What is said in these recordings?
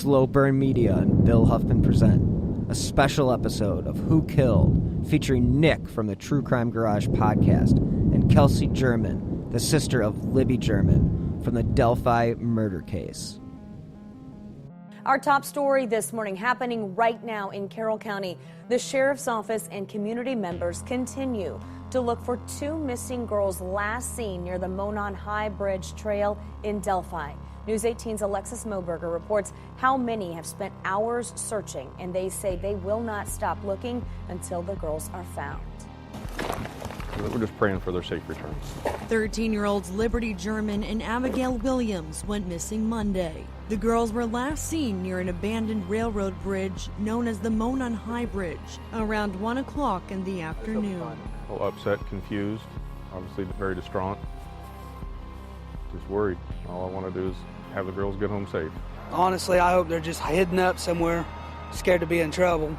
Slow Burn Media and Bill Huffman present a special episode of Who Killed, featuring Nick from the True Crime Garage podcast and Kelsi German, the sister of Libby German, from the Delphi murder case. Our top story this morning happening right now in Carroll County. The sheriff's office and community members continue to look for two missing girls last seen near the Monon High Bridge Trail in Delphi. News 18's Alexis Moberger reports how many have spent hours searching, and they say they will not stop looking until the girls are found. We're just praying for their safe return. 13-year-olds Liberty German and Abigail Williams went missing Monday. The girls were last seen near an abandoned railroad bridge known as the Monon High Bridge around 1 o'clock in the afternoon. A little upset, confused, obviously very distraught. Just worried. All I want to do is have the girls get home safe. Honestly, I hope they're just hidden up somewhere, scared to be in trouble.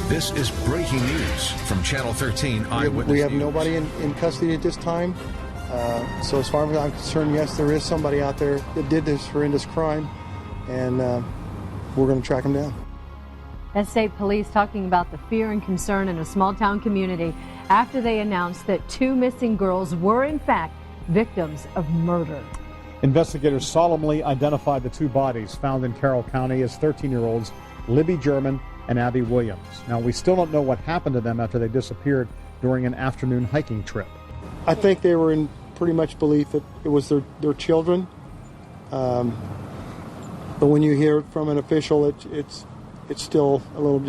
This is breaking news from Channel 13 Eyewitness We have News. nobody in custody at this time. So as far as I'm concerned, yes, there is somebody out there that did this horrendous crime, and we're going to track them down. That's state police talking about the fear and concern in a small-town community after they announced that two missing girls were, in fact, victims of murder. Investigators solemnly identified the two bodies found in Carroll County as 13-year-olds Libby German and Abby Williams. Now, we still don't know what happened to them after they disappeared during an afternoon hiking trip. I think they were in pretty much belief that it was their children. But when you hear it from an official, it's still a little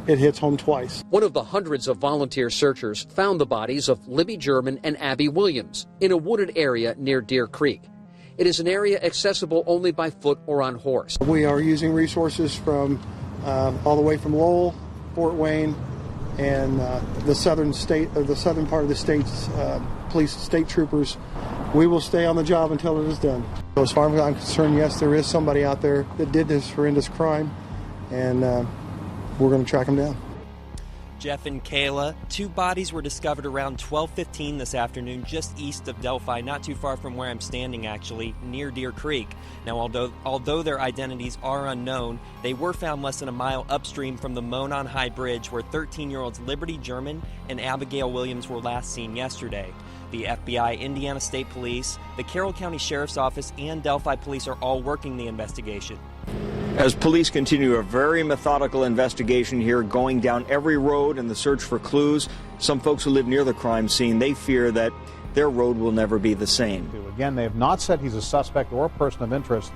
it hits home twice. One of the hundreds of volunteer searchers found the bodies of Libby German and Abby Williams in a wooded area near Deer Creek. It is an area accessible only by foot or on horse. We are using resources from all the way from Lowell, Fort Wayne, and the southern part of the state's police, state troopers. We will stay on the job until it is done. So as far as I'm concerned, yes, there is somebody out there that did this horrendous crime, and we're going to track them down. Jeff and Kayla, two bodies were discovered around 12:15 this afternoon just east of Delphi, not too far from where I'm standing actually, near Deer Creek. Now, although their identities are unknown, they were found less than a mile upstream from the Monon High Bridge where 13-year-olds Liberty German and Abigail Williams were last seen yesterday. The FBI, Indiana State Police, the Carroll County Sheriff's Office, and Delphi Police are all working the investigation. As police continue a very methodical investigation here, going down every road in the search for clues, some folks who live near the crime scene, they fear that their road will never be the same. Again, they have not said he's a suspect or a person of interest.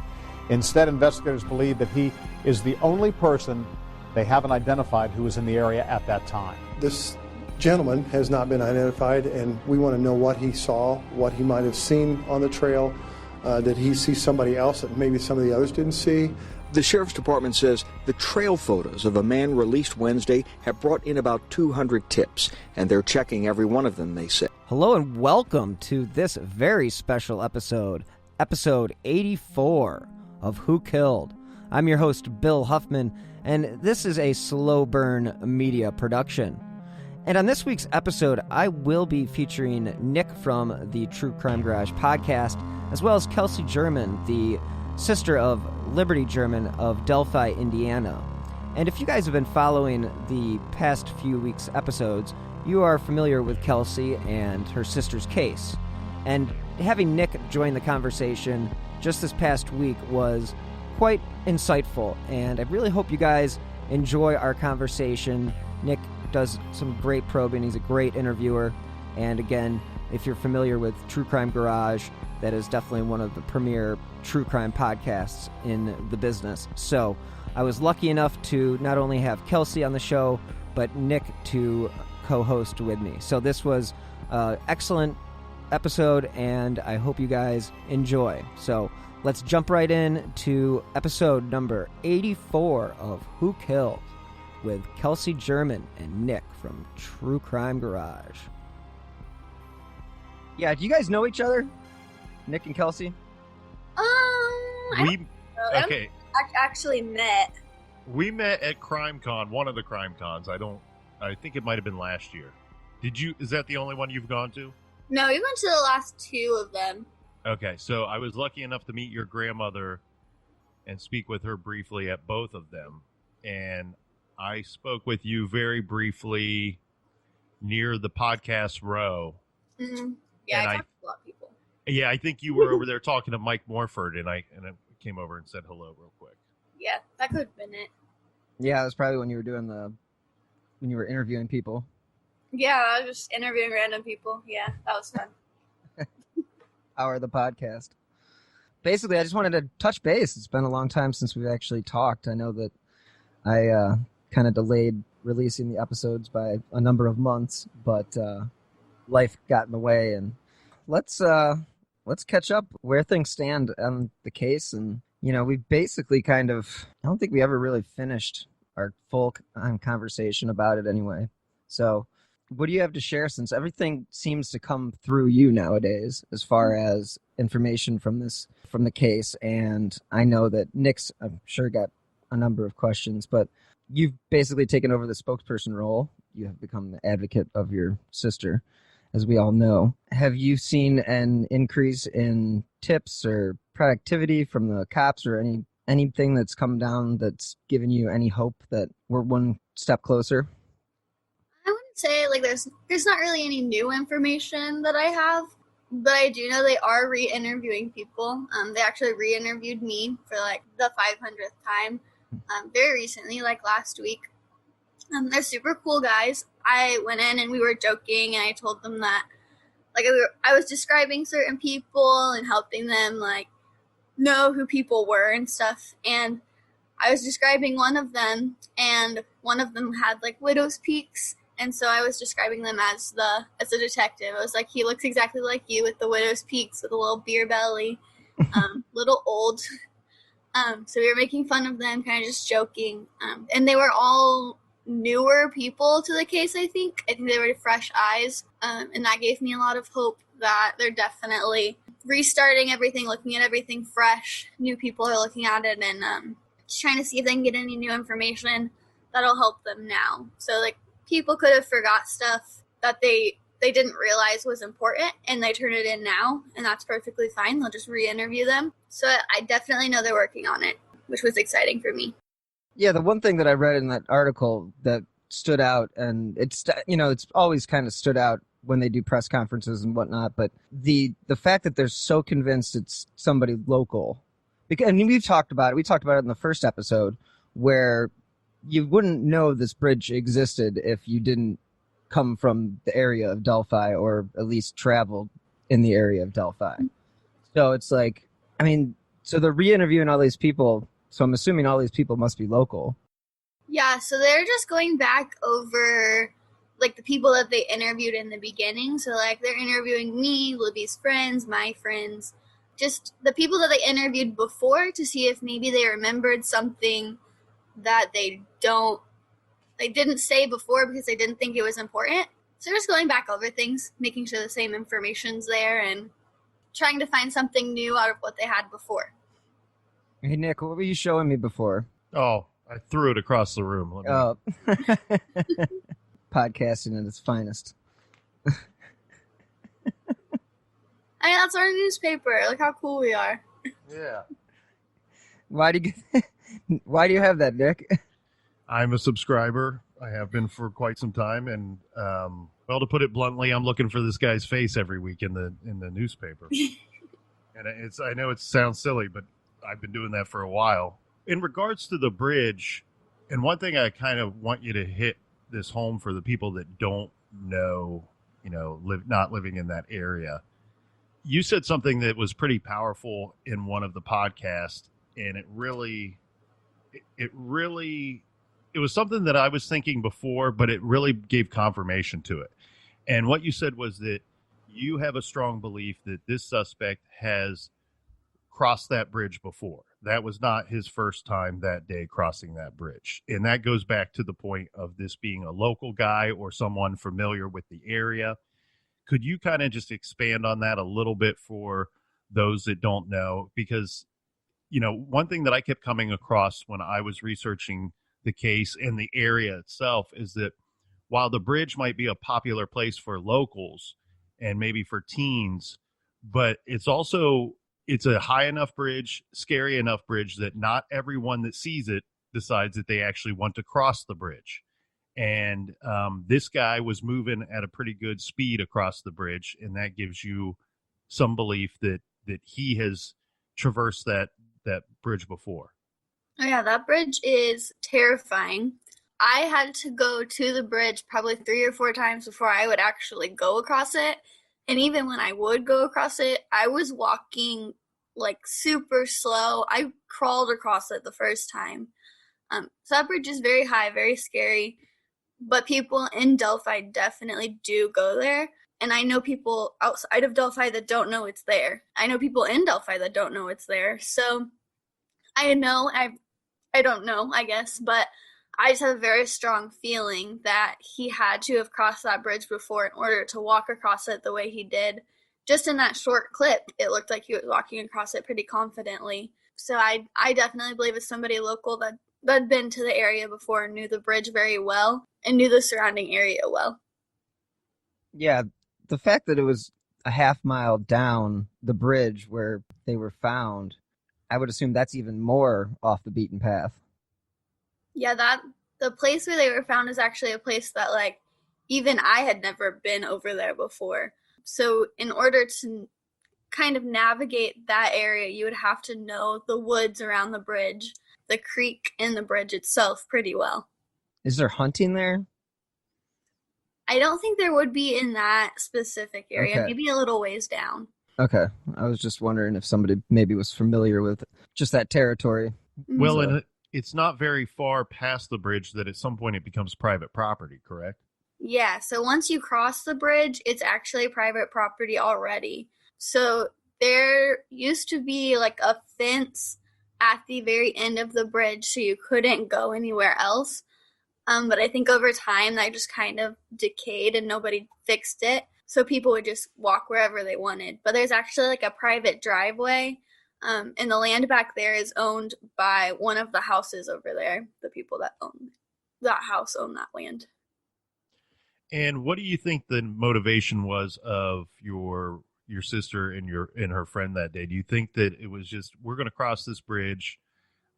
Instead, investigators believe that he is the only person they haven't identified who was in the area at that time. This gentleman has not been identified, and we want to know what he saw, what he might have seen on the trail. Did he see somebody else that maybe some of the others didn't see? The Sheriff's Department says the trail photos of a man released Wednesday have brought in about 200 tips, and they're checking every one of them, they say. Hello and welcome to this very special episode 84 of Who Killed. I'm your host, Bill Huffman, and this is a Slow Burn Media production. And on this week's episode, I will be featuring Nick from the True Crime Garage podcast, as well as Kelsi German, the sister of Liberty German of Delphi, Indiana. And if you guys have been following the past few weeks' episodes, you are familiar with Kelsi and her sister's case. And having Nick join the conversation just this past week was quite insightful, and I really hope you guys enjoy our conversation. Nick does some great probing. He's a great interviewer. And again, if you're familiar with True Crime Garage, that is definitely one of the premier true crime podcasts in the business. So I was lucky enough to not only have Kelsi on the show, but Nick to co-host with me. So this was an excellent episode, and I hope you guys enjoy. So let's jump right in to episode number 84 of Who Killed with Kelsi German and Nick from True Crime Garage. Yeah, do you guys know each other? Nick and Kelsi? Okay. Actually met. We met at CrimeCon, one of the CrimeCons. I think it might have been last year. Is that the only one you've gone to? No, we went to the last two of them. Okay, so I was lucky enough to meet your grandmother and speak with her briefly at both of them. And I spoke with you very briefly near the podcast row. Mm-hmm. Yeah, and I talked to a lot of people. Yeah, I think you were over there talking to Mike Morford, and I came over and said hello real quick. Yeah, that could have been it. Yeah, it was probably when you were interviewing people. Yeah, I was just interviewing random people. Yeah, that was fun. Hour of the podcast. Basically, I just wanted to touch base. It's been a long time since we've actually talked. I know that I kind of delayed releasing the episodes by a number of months, but life got in the way. And let's catch up where things stand on the case. And we've basically I don't think we ever really finished our full conversation about it anyway. So what do you have to share, since everything seems to come through you nowadays as far as information from the case? And I know that Nick's, I'm sure, got a number of questions, but you've basically taken over the spokesperson role. You have become the advocate of your sister, as we all know. Have you seen an increase in tips or productivity from the cops, or anything that's come down that's given you any hope that we're one step closer? I wouldn't say there's not really any new information that I have, but I do know they are re-interviewing people. They actually re-interviewed me for the 500th time very recently, last week. They're super cool guys. I went in and we were joking, and I told them that I was describing certain people and helping them know who people were and stuff. And I was describing one of them, and one of them had widow's peaks. And so I was describing them as a detective. I was like, he looks exactly like you with the widow's peaks, with a little beer belly, little old. So we were making fun of them, kind of just joking. And they were all newer people to the case, I think. I think they were fresh eyes. And that gave me a lot of hope that they're definitely restarting everything, looking at everything fresh. New people are looking at it and just trying to see if they can get any new information that'll help them now. So people could have forgot stuff that they didn't realize was important, and they turn it in now, and that's perfectly fine. They'll just re-interview them. So I definitely know they're working on it, which was exciting for me. Yeah, the one thing that I read in that article that stood out, and it's always kind of stood out when they do press conferences and whatnot, but the fact that they're so convinced it's somebody local. Because, we've talked about it. We talked about it in the first episode, where you wouldn't know this bridge existed if you didn't come from the area of Delphi, or at least traveled in the area of Delphi. So it's so they're re-interviewing all these people. So I'm assuming all these people must be local. Yeah, so they're just going back over the people that they interviewed in the beginning. So they're interviewing me, Libby's friends, my friends, just the people that they interviewed before, to see if maybe they remembered something that they didn't say before because they didn't think it was important. So they're just going back over things, making sure the same information's there, and trying to find something new out of what they had before. Hey, Nick, what were you showing me before? Oh, I threw it across the room. Oh. Podcasting at its finest. That's our newspaper. Look how cool we are. Yeah. Why do you have that, Nick? I'm a subscriber. I have been for quite some time, and to put it bluntly, I'm looking for this guy's face every week in the newspaper. And I know it sounds silly, but I've been doing that for a while. In regards to the bridge, and one thing I kind of want you to hit this home for the people that don't know, not living in that area. You said something that was pretty powerful in one of the podcasts, and it was something that I was thinking before, but it really gave confirmation to it. And what you said was that you have a strong belief that this suspect has crossed that bridge before. That was not his first time that day crossing that bridge. And that goes back to the point of this being a local guy or someone familiar with the area. Could you kind of just expand on that a little bit for those that don't know? Because, one thing that I kept coming across when I was researching the case and the area itself is that while the bridge might be a popular place for locals and maybe for teens, but it's also it's a high enough bridge, scary enough bridge that not everyone that sees it decides that they actually want to cross the bridge. And this guy was moving at a pretty good speed across the bridge, and that gives you some belief that he has traversed that bridge before. Oh yeah, that bridge is terrifying. I had to go to the bridge probably 3 or 4 times before I would actually go across it. And even when I would go across it, I was walking like super slow. I crawled across it the first time. So that bridge is very high, very scary. But people in Delphi definitely do go there. And I know people outside of Delphi that don't know it's there. I know people in Delphi that don't know it's there. So I don't know, I guess, but I just have a very strong feeling that he had to have crossed that bridge before in order to walk across it the way he did. Just in that short clip, it looked like he was walking across it pretty confidently. So I definitely believe it's somebody local that'd been to the area before and knew the bridge very well and knew the surrounding area well. Yeah, the fact that it was a half mile down the bridge where they were found, I would assume that's even more off the beaten path. Yeah, the place where they were found is actually a place that like even I had never been over there before. So in order to kind of navigate that area, you would have to know the woods around the bridge, the creek and the bridge itself pretty well. Is there hunting there? I don't think there would be in that specific area, Okay. maybe a little ways down. Okay. I was just wondering if somebody maybe was familiar with just that territory. Well, So- and it's not very far past the bridge that at some point it becomes private property, correct? Yeah, so once you cross the bridge, it's actually private property already. So there used to be like a fence at the very end of the bridge so you couldn't go anywhere else. But I think over time that just kind of decayed and nobody fixed it. So people would just walk wherever they wanted. But there's actually like a private driveway. And the land back there is owned by one of the houses over there. The people that own that house own that land. And what do you think the motivation was of your sister and her friend that day? Do you think that it was just, we're going to cross this bridge?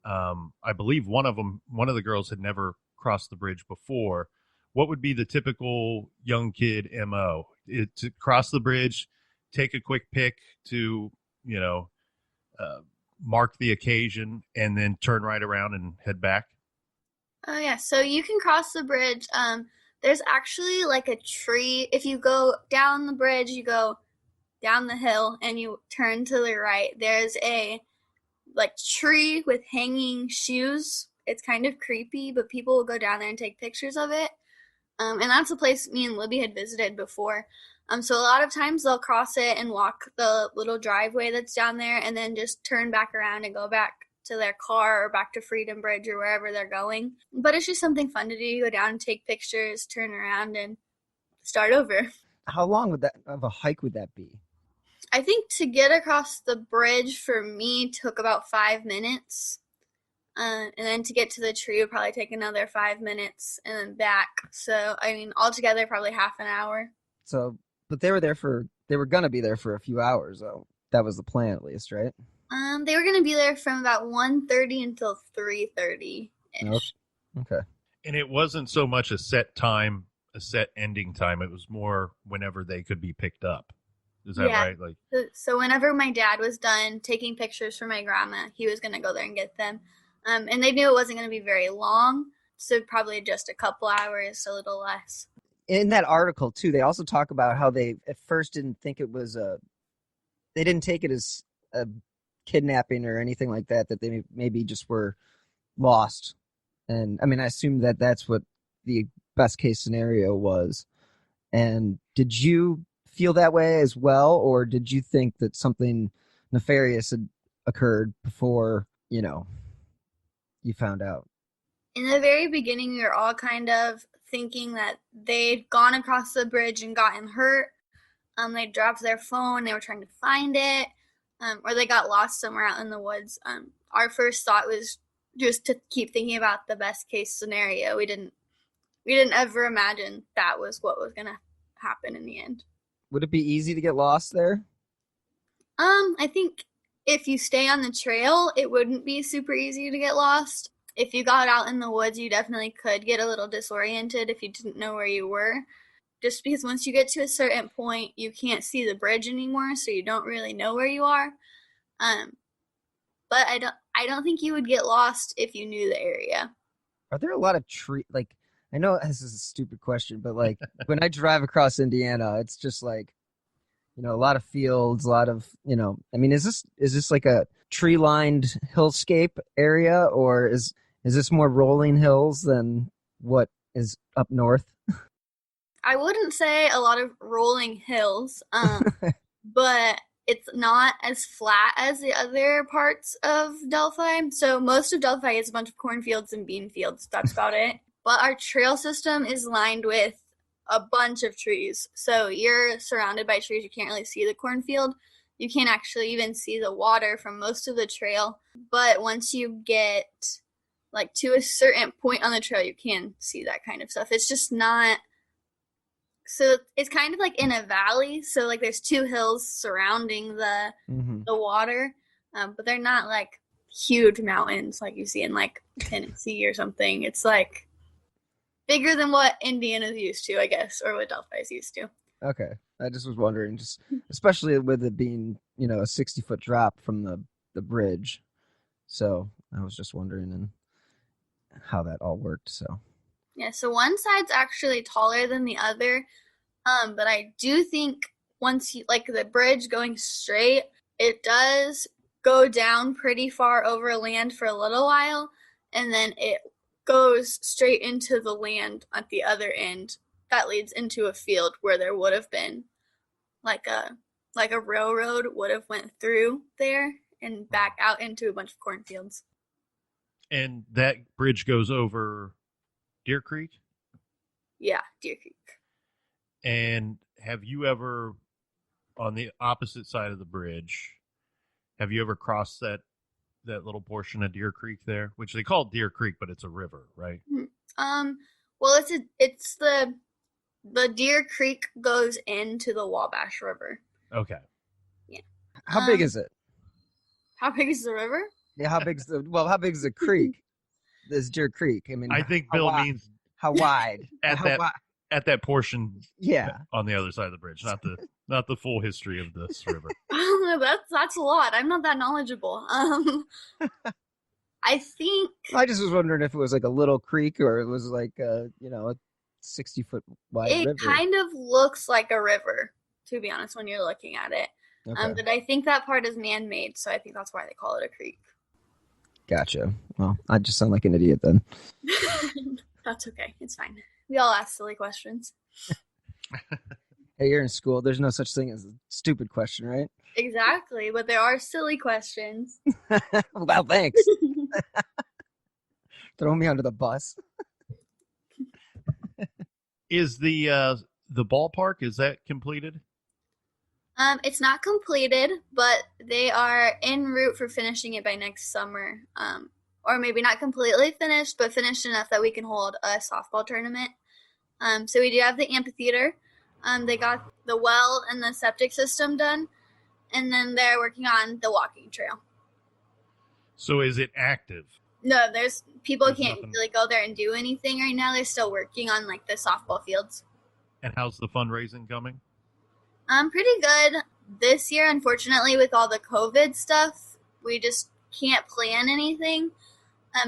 I believe one of the girls had never crossed the bridge before. What would be the typical young kid MO? To cross the bridge, take a quick pic to, mark the occasion, and then turn right around and head back? Oh yeah, so you can cross the bridge. There's actually like a tree. If you go down the bridge, you go down the hill and you turn to the right. There's a like tree with hanging shoes. It's kind of creepy, but people will go down there and take pictures of it. And that's a place me and Libby had visited before. So a lot of times they'll cross it and walk the little driveway that's down there and then just turn back around and go back to their car or back to Freedom Bridge or wherever they're going. But it's just something fun to do. Go down and take pictures, turn around, and start over. How long of a hike would that be? I think to get across the bridge for me took about 5 minutes. And then to get to the tree would probably take another 5 minutes and then back. So, I mean, altogether probably half an hour. So, but they were going to be there for a few hours, though. That was the plan, at least, right? They were going to be there from about 1:30 until 3:30-ish. Okay. And it wasn't so much a set time, a set ending time. It was more whenever they could be picked up. Is that right? Like, so whenever my dad was done taking pictures for my grandma, he was going to go there and get them. And they knew it wasn't going to be very long, so probably just a couple hours, a little less. In that article, too, they also talk about how they at first didn't think it was they didn't take it as a kidnapping or anything like that, that they maybe just were lost. And I mean, I assume that that's what the best case scenario was. And did you feel that way as well, or did you think that something nefarious had occurred before, you found out? In the very beginning, we were all kind of thinking that they'd gone across the bridge and gotten hurt. They dropped their phone, they were trying to find it, or they got lost somewhere out in the woods. Our first thought was just to keep thinking about the best case scenario. We didn't ever imagine that was what was going to happen in the end. Would it be easy to get lost there? I think if you stay on the trail, it wouldn't be super easy to get lost. If you got out in the woods, you definitely could get a little disoriented if you didn't know where you were. Just because once you get to a certain point, you can't see the bridge anymore, so you don't really know where you are. But I don't think you would get lost if you knew the area. Are there a lot of like, I know this is a stupid question, but like when I drive across Indiana, it's just like, a lot of fields, a lot of, I mean, is this like a tree-lined hillscape area, or is this more rolling hills than what is up north? I wouldn't say a lot of rolling hills, but it's not as flat as the other parts of Delphi. So most of Delphi is a bunch of cornfields and bean fields. That's about it. But our trail system is lined with a bunch of trees. So you're surrounded by trees. You can't really see the cornfield. You can't actually even see the water from most of the trail. But once you get like to a certain point on the trail, you can see that kind of stuff. It's just not. So it's kind of like in a valley. So like there's two hills surrounding the water, but they're not like huge mountains like you see in like Tennessee or something. It's like bigger than what Indiana's used to, I guess, or what Delphi's used to. Okay. I just was wondering, just especially with it being, a 60-foot drop from the bridge. So I was just wondering and how that all worked. So yeah, so one side's actually taller than the other. But I do think once you like the bridge going straight, it does go down pretty far over land for a little while, and then it goes straight into the land at the other end. That leads into a field where there would have been like a railroad would have went through there and back out into a bunch of cornfields. And that bridge goes over Deer Creek? Yeah, Deer Creek. And have you ever, on the opposite side of the bridge, have you ever crossed that little portion of Deer Creek there, which they call Deer Creek, but it's a river, right? Well, it's the Deer Creek goes into the Wabash River. Okay. Yeah. How big is it? How big is the river? Yeah, how big is the creek? This Deer Creek. I mean, I think Bill means how wide at that portion. Yeah. On the other side of the bridge, not the full history of this river. That's a lot. I'm not that knowledgeable. I think I just was wondering if it was like a little creek or it was like a 60-foot wide river. It kind of looks like a river, to be honest, when you're looking at it. Okay. But I think that part is man-made, so I think that's why they call it a creek. Gotcha. Well, I just sound like an idiot then. That's okay. It's fine. We all ask silly questions. Hey, you're in school. There's no such thing as a stupid question, right? Exactly, but there are silly questions. Well, thanks. Throw me under the bus. Is the ballpark, is that completed? It's not completed, but they are en route for finishing it by next summer. Or maybe not completely finished, but finished enough that we can hold a softball tournament. So we do have the amphitheater. They got the well and the septic system done, and then they're working on the walking trail. So is it active? No, there's can't really go there and do anything right now. They're still working on like the softball fields. And how's the fundraising coming? Pretty good this year. Unfortunately, with all the COVID stuff, we just can't plan anything.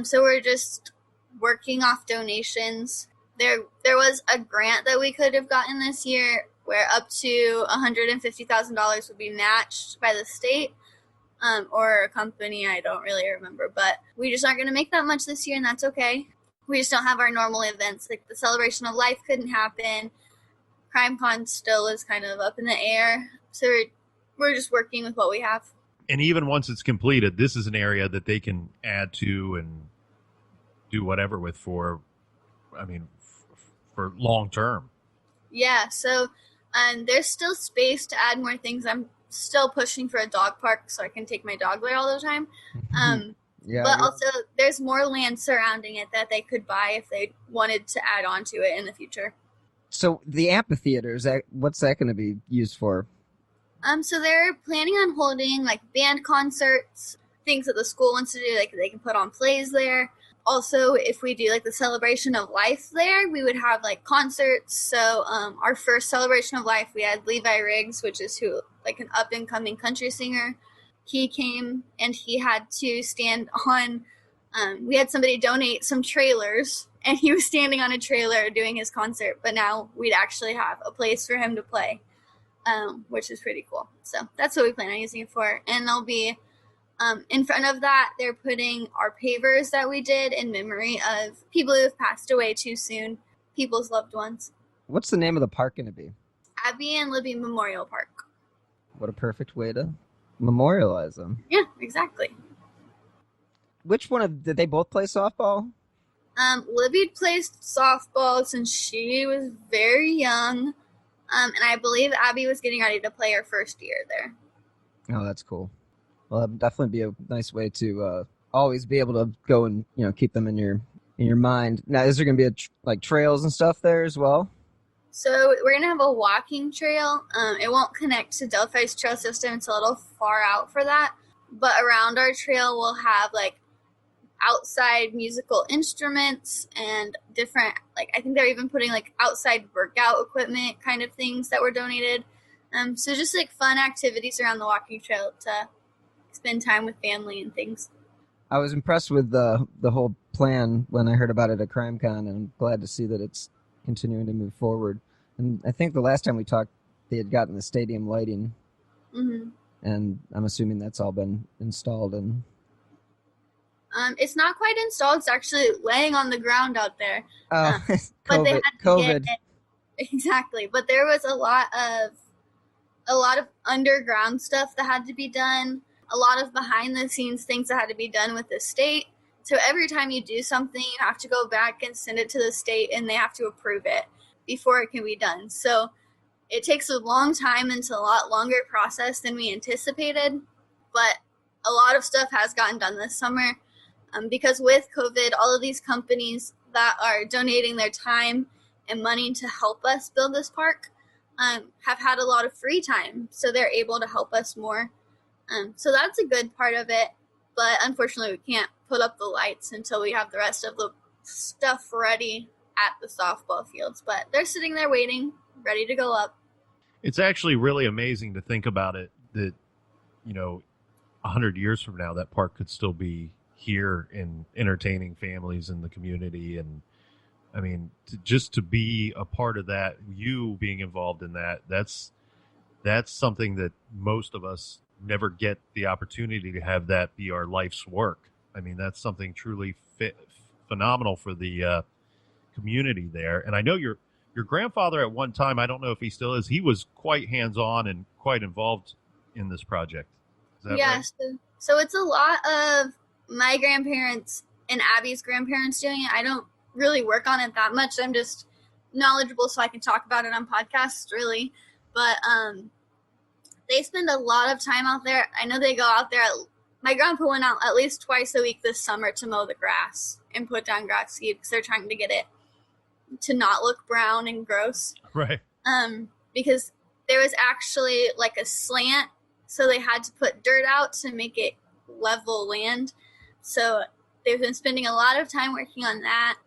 So we're just working off donations. There was a grant that we could have gotten this year where up to $150,000 would be matched by the state or a company. I don't really remember, but we just aren't going to make that much this year, and that's okay. We just don't have our normal events. Like the Celebration of Life couldn't happen. CrimeCon still is kind of up in the air. So we're just working with what we have. And even once it's completed, this is an area that they can add to and do whatever with for long term. Yeah, so there's still space to add more things. I'm still pushing for a dog park so I can take my dog there all the time. But also there's more land surrounding it that they could buy if they wanted to add on to it in the future. So the amphitheater, what's that going to be used for? So they're planning on holding like band concerts, things that the school wants to do, like they can put on plays there. Also, if we do like the celebration of life there, we would have like concerts. So our first celebration of life, we had Levi Riggs, which is like an up and coming country singer. He came and he had to stand on. We had somebody donate some trailers, and he was standing on a trailer doing his concert. But now we'd actually have a place for him to play, which is pretty cool. So that's what we plan on using it for. And there'll be in front of that, they're putting our pavers that we did in memory of people who have passed away too soon, people's loved ones. What's the name of the park going to be? Abby and Libby Memorial Park. What a perfect way to memorialize them. Yeah, exactly. Which did they both play softball? Libby plays softball since she was very young. And I believe Abby was getting ready to play her first year there. Oh, that's cool. Well, that would definitely be a nice way to always be able to go and keep them in your mind. Now, is there going to be like trails and stuff there as well? So we're going to have a walking trail. It won't connect to Delphi's trail system. It's a little far out for that. But around our trail, we'll have like outside musical instruments and different, like I think they're even putting like outside workout equipment kind of things that were donated. So just like fun activities around the walking trail to spend time with family and things. I was impressed with the whole plan when I heard about it at CrimeCon, and I'm glad to see that it's continuing to move forward. And I think the last time we talked, they had gotten the stadium lighting, and I'm assuming that's all been installed. And it's not quite installed. It's actually laying on the ground out there. Oh, but they had to COVID. get it. Exactly. But there was a lot of underground stuff that had to be done. A lot of behind the scenes things that had to be done with the state. So every time you do something, you have to go back and send it to the state, and they have to approve it before it can be done. So it takes a long time and it's a lot longer process than we anticipated. But a lot of stuff has gotten done this summer because with COVID, all of these companies that are donating their time and money to help us build this park have had a lot of free time. So they're able to help us more. So that's a good part of it, but unfortunately we can't put up the lights until we have the rest of the stuff ready at the softball fields, but they're sitting there waiting, ready to go up. It's actually really amazing to think about it that, 100 years from now, that park could still be here and entertaining families in the community. And I mean, just to be a part of that, you being involved in that's something that most of us never get the opportunity to have that be our life's work. I mean, that's something truly phenomenal for the community there. And I know your grandfather at one time, I don't know if he still is, he was quite hands-on and quite involved in this project. Is that right? So it's a lot of my grandparents and Abby's grandparents doing it. I don't really work on it that much. I'm just knowledgeable so I can talk about it on podcasts, really. But they spend a lot of time out there. I know they go out there. My grandpa went out at least twice a week this summer to mow the grass and put down grass seed because they're trying to get it to not look brown and gross. Right. Because there was actually like a slant, so they had to put dirt out to make it level land. So they've been spending a lot of time working on that.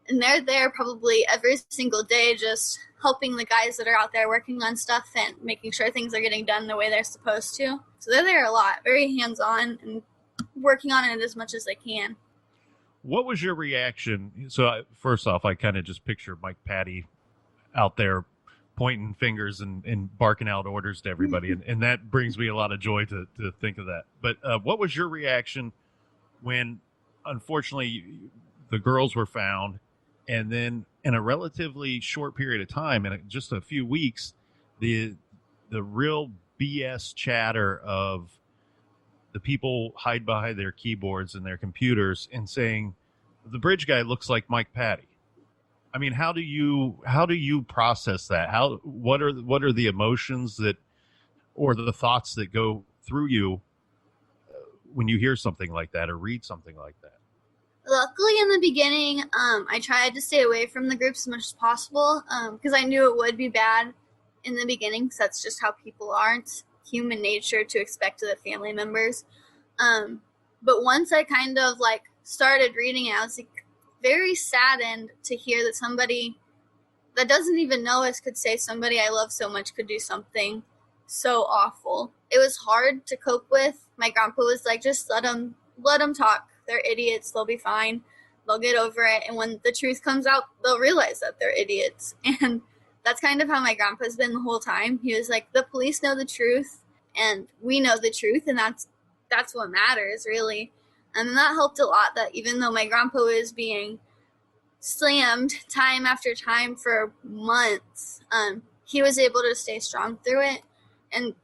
And they're there probably every single day just helping the guys that are out there working on stuff and making sure things are getting done the way they're supposed to. So they're there a lot, very hands-on and working on it as much as they can. What was your reaction? So first off, I kind of just picture Mike Patty out there pointing fingers and barking out orders to everybody. and that brings me a lot of joy to think of that. But what was your reaction when, unfortunately, the girls were found, and then in a relatively short period of time, in just a few weeks, the real BS chatter of the people hide behind their keyboards and their computers and saying the bridge guy looks like Mike Patty? I mean, how do you process that? What are the emotions that, or the thoughts that go through you when you hear something like that or read something like that? Luckily, in the beginning, I tried to stay away from the groups as much as possible because I knew it would be bad in the beginning because that's just how people are. human nature to expect of the family members. But once I kind of like started reading it, I was like very saddened to hear that somebody that doesn't even know us could say somebody I love so much could do something so awful. It was hard to cope with. My grandpa was like, just let them talk. They're idiots. They'll be fine. They'll get over it. And when the truth comes out, they'll realize that they're idiots. And that's kind of how my grandpa's been the whole time. He was like, the police know the truth and we know the truth. And that's what matters, really. And that helped a lot, that even though my grandpa was being slammed time after time for months, he was able to stay strong through it. And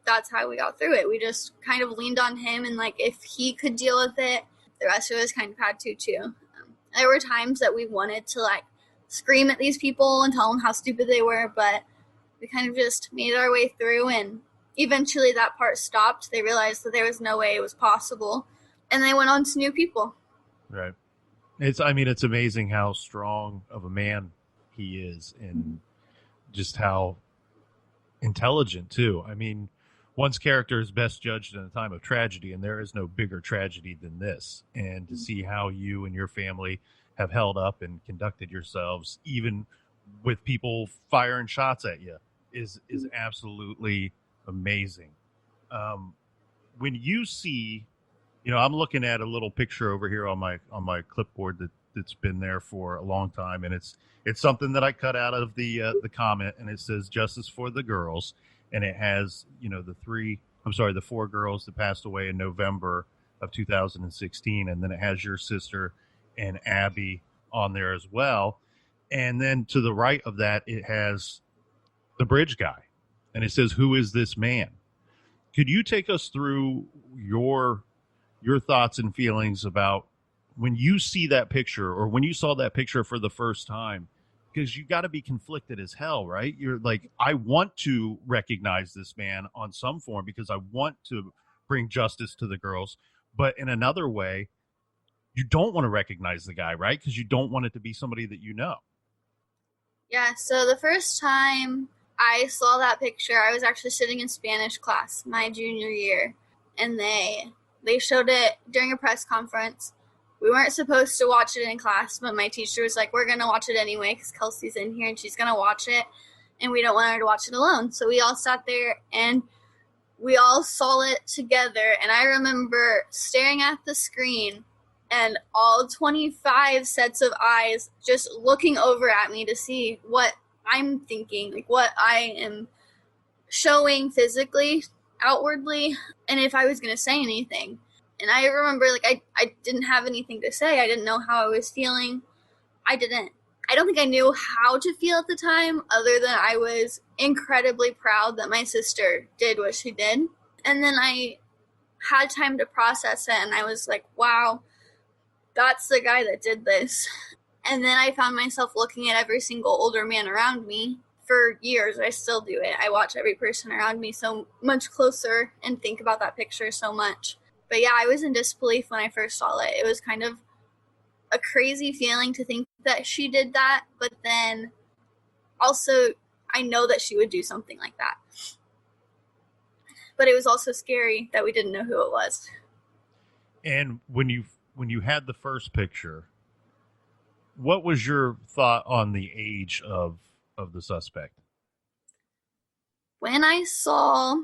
that's how we got through it. We just kind of leaned on him, and like if he could deal with it, the rest of us kind of had to too. There were times that we wanted to like scream at these people and tell them how stupid they were, but we kind of just made our way through, and eventually that part stopped. They realized that there was no way it was possible, and they went on to new people. Right. It's amazing how strong of a man he is, and just how intelligent too. I mean, one's character is best judged in a time of tragedy, and there is no bigger tragedy than this. And to see how you and your family have held up and conducted yourselves, even with people firing shots at you, is absolutely amazing. When you see, I'm looking at a little picture over here on my clipboard that's been there for a long time, and it's something that I cut out of the comment, and it says "Justice for the Girls," and it has the 4 girls that passed away in November of 2016, and then it has your sister and Abby on there as well, and then to the right of that it has the bridge guy, and it says, "Who is this man?" Could you take us through your thoughts and feelings about when you see that picture, or when you saw that picture for the first time? Because you got to be conflicted as hell, right? You're like, I want to recognize this man on some form because I want to bring justice to the girls. But in another way, you don't want to recognize the guy, right? Because you don't want it to be somebody that you know. Yeah, so the first time I saw that picture, I was actually sitting in Spanish class my junior year, and they showed it during a press conference. We weren't supposed to watch it in class, but my teacher was like, we're going to watch it anyway because Kelsi's in here and she's going to watch it, and we don't want her to watch it alone. So we all sat there and we all saw it together, and I remember staring at the screen and all 25 sets of eyes just looking over at me to see what I'm thinking, like what I am showing physically, outwardly, and if I was going to say anything. And I remember, like, I didn't have anything to say. I didn't know how I was feeling. I don't think I knew how to feel at the time, other than I was incredibly proud that my sister did what she did. And then I had time to process it, and I was like, wow, that's the guy that did this. And then I found myself looking at every single older man around me. For years, I still do it. I watch every person around me so much closer and think about that picture so much. But yeah, I was in disbelief when I first saw it. It was kind of a crazy feeling to think that she did that, but then also I know that she would do something like that. But it was also scary that we didn't know who it was. And when you had the first picture, what was your thought on the age of the suspect? When I saw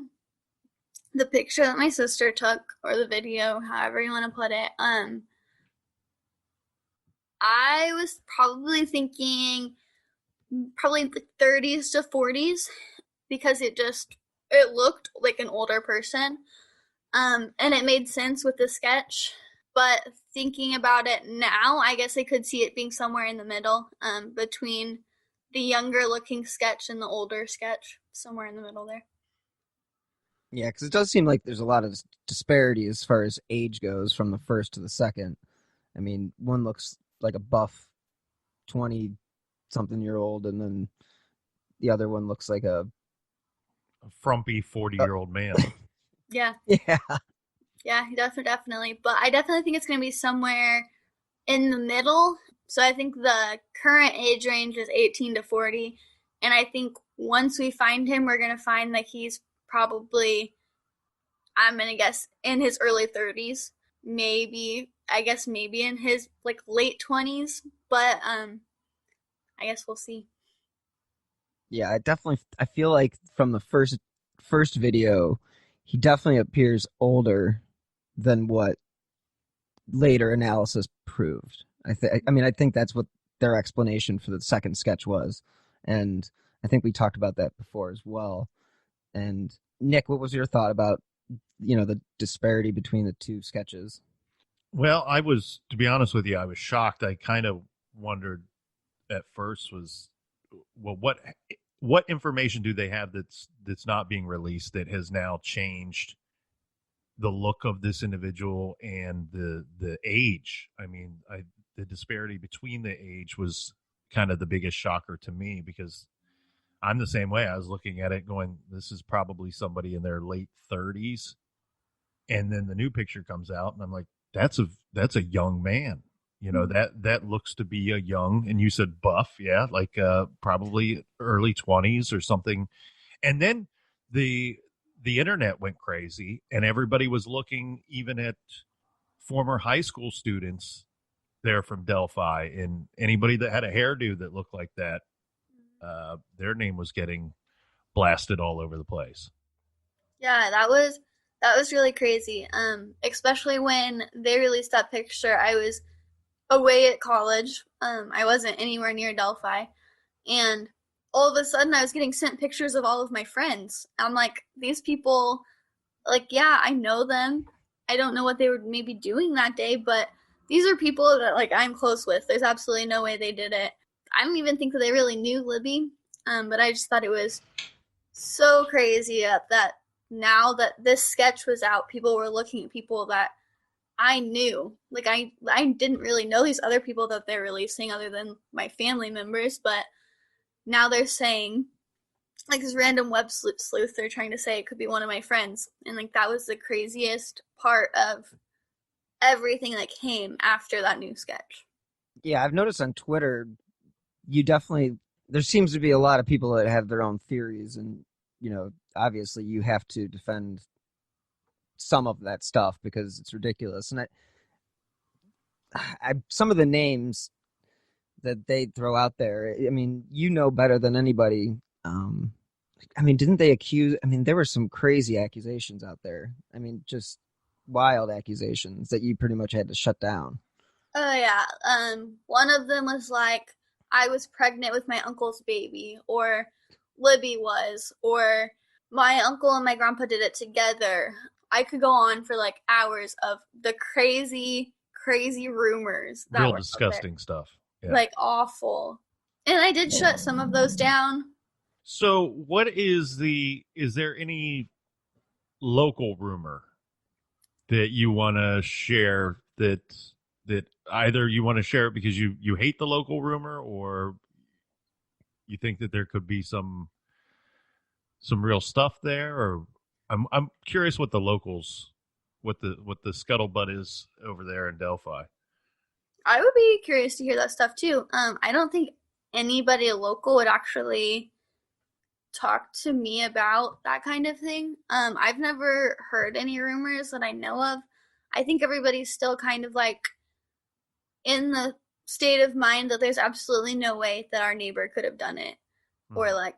the picture that my sister took, or the video, however you want to put it, I was probably thinking probably 30s to 40s, because it looked like an older person, and it made sense with the sketch. But thinking about it now, I guess I could see it being somewhere in the middle, between the younger looking sketch and the older sketch, somewhere in the middle there. Yeah, because it does seem like there's a lot of disparity as far as age goes from the first to the second. I mean, one looks like a buff 20-something-year-old, and then the other one looks like a frumpy 40-year-old man. Yeah. Yeah. Yeah, definitely. But I definitely think it's going to be somewhere in the middle. So I think the current age range is 18 to 40. And I think once we find him, we're going to find that he's probably I'm gonna guess in his early 30s, maybe in his like late 20s, but I guess we'll see. Yeah, I feel like from the first video, he definitely appears older than what later analysis proved. I think that's what their explanation for the second sketch was, and I think we talked about that before as well. And Nick, what was your thought about the disparity between the two sketches? Well, to be honest with you, I was shocked. I kind of wondered at first well, what information do they have that's not being released that has now changed the look of this individual and the age? I mean, the disparity between the age was kind of the biggest shocker to me, because I'm the same way. I was looking at it going, this is probably somebody in their late 30s. And then the new picture comes out and I'm like, that's a young man. That looks to be a young, and you said buff, yeah, like probably early 20s or something. And then the internet went crazy and everybody was looking even at former high school students there from Delphi, and anybody that had a hairdo that looked like that, their name was getting blasted all over the place. Yeah, that was really crazy. Especially when they released that picture, I was away at college. I wasn't anywhere near Delphi, and all of a sudden I was getting sent pictures of all of my friends. I'm like, these people, like, yeah, I know them. I don't know what they were maybe doing that day, but these are people that like I'm close with. There's absolutely no way they did it. I don't even think that they really knew Libby, but I just thought it was so crazy that now that this sketch was out, people were looking at people that I knew. Like I didn't really know these other people that they're releasing other than my family members, but now they're saying, like, this random web sleuth, they're trying to say it could be one of my friends. And like that was the craziest part of everything that came after that new sketch. Yeah, I've noticed on Twitter, there seems to be a lot of people that have their own theories, and obviously you have to defend some of that stuff because it's ridiculous. And some of the names that they throw out there, I mean, better than anybody. Didn't they accuse? I mean, there were some crazy accusations out there. I mean, just wild accusations that you pretty much had to shut down. Oh yeah. One of them was like, I was pregnant with my uncle's baby, or Libby was, or my uncle and my grandpa did it together. I could go on for like hours of the crazy rumors. Real disgusting stuff. Yeah. Like awful. And I did shut some of those down. So is there any local rumor that you want to share that either you want to share it because you hate the local rumor, or you think that there could be some real stuff there? Or I'm curious what the locals, what the scuttlebutt is over there in Delphi. I would be curious to hear that stuff too. I don't think anybody local would actually talk to me about that kind of thing. I've never heard any rumors that I know of. I think everybody's still kind of like in the state of mind that there's absolutely no way that our neighbor could have done it. Or like,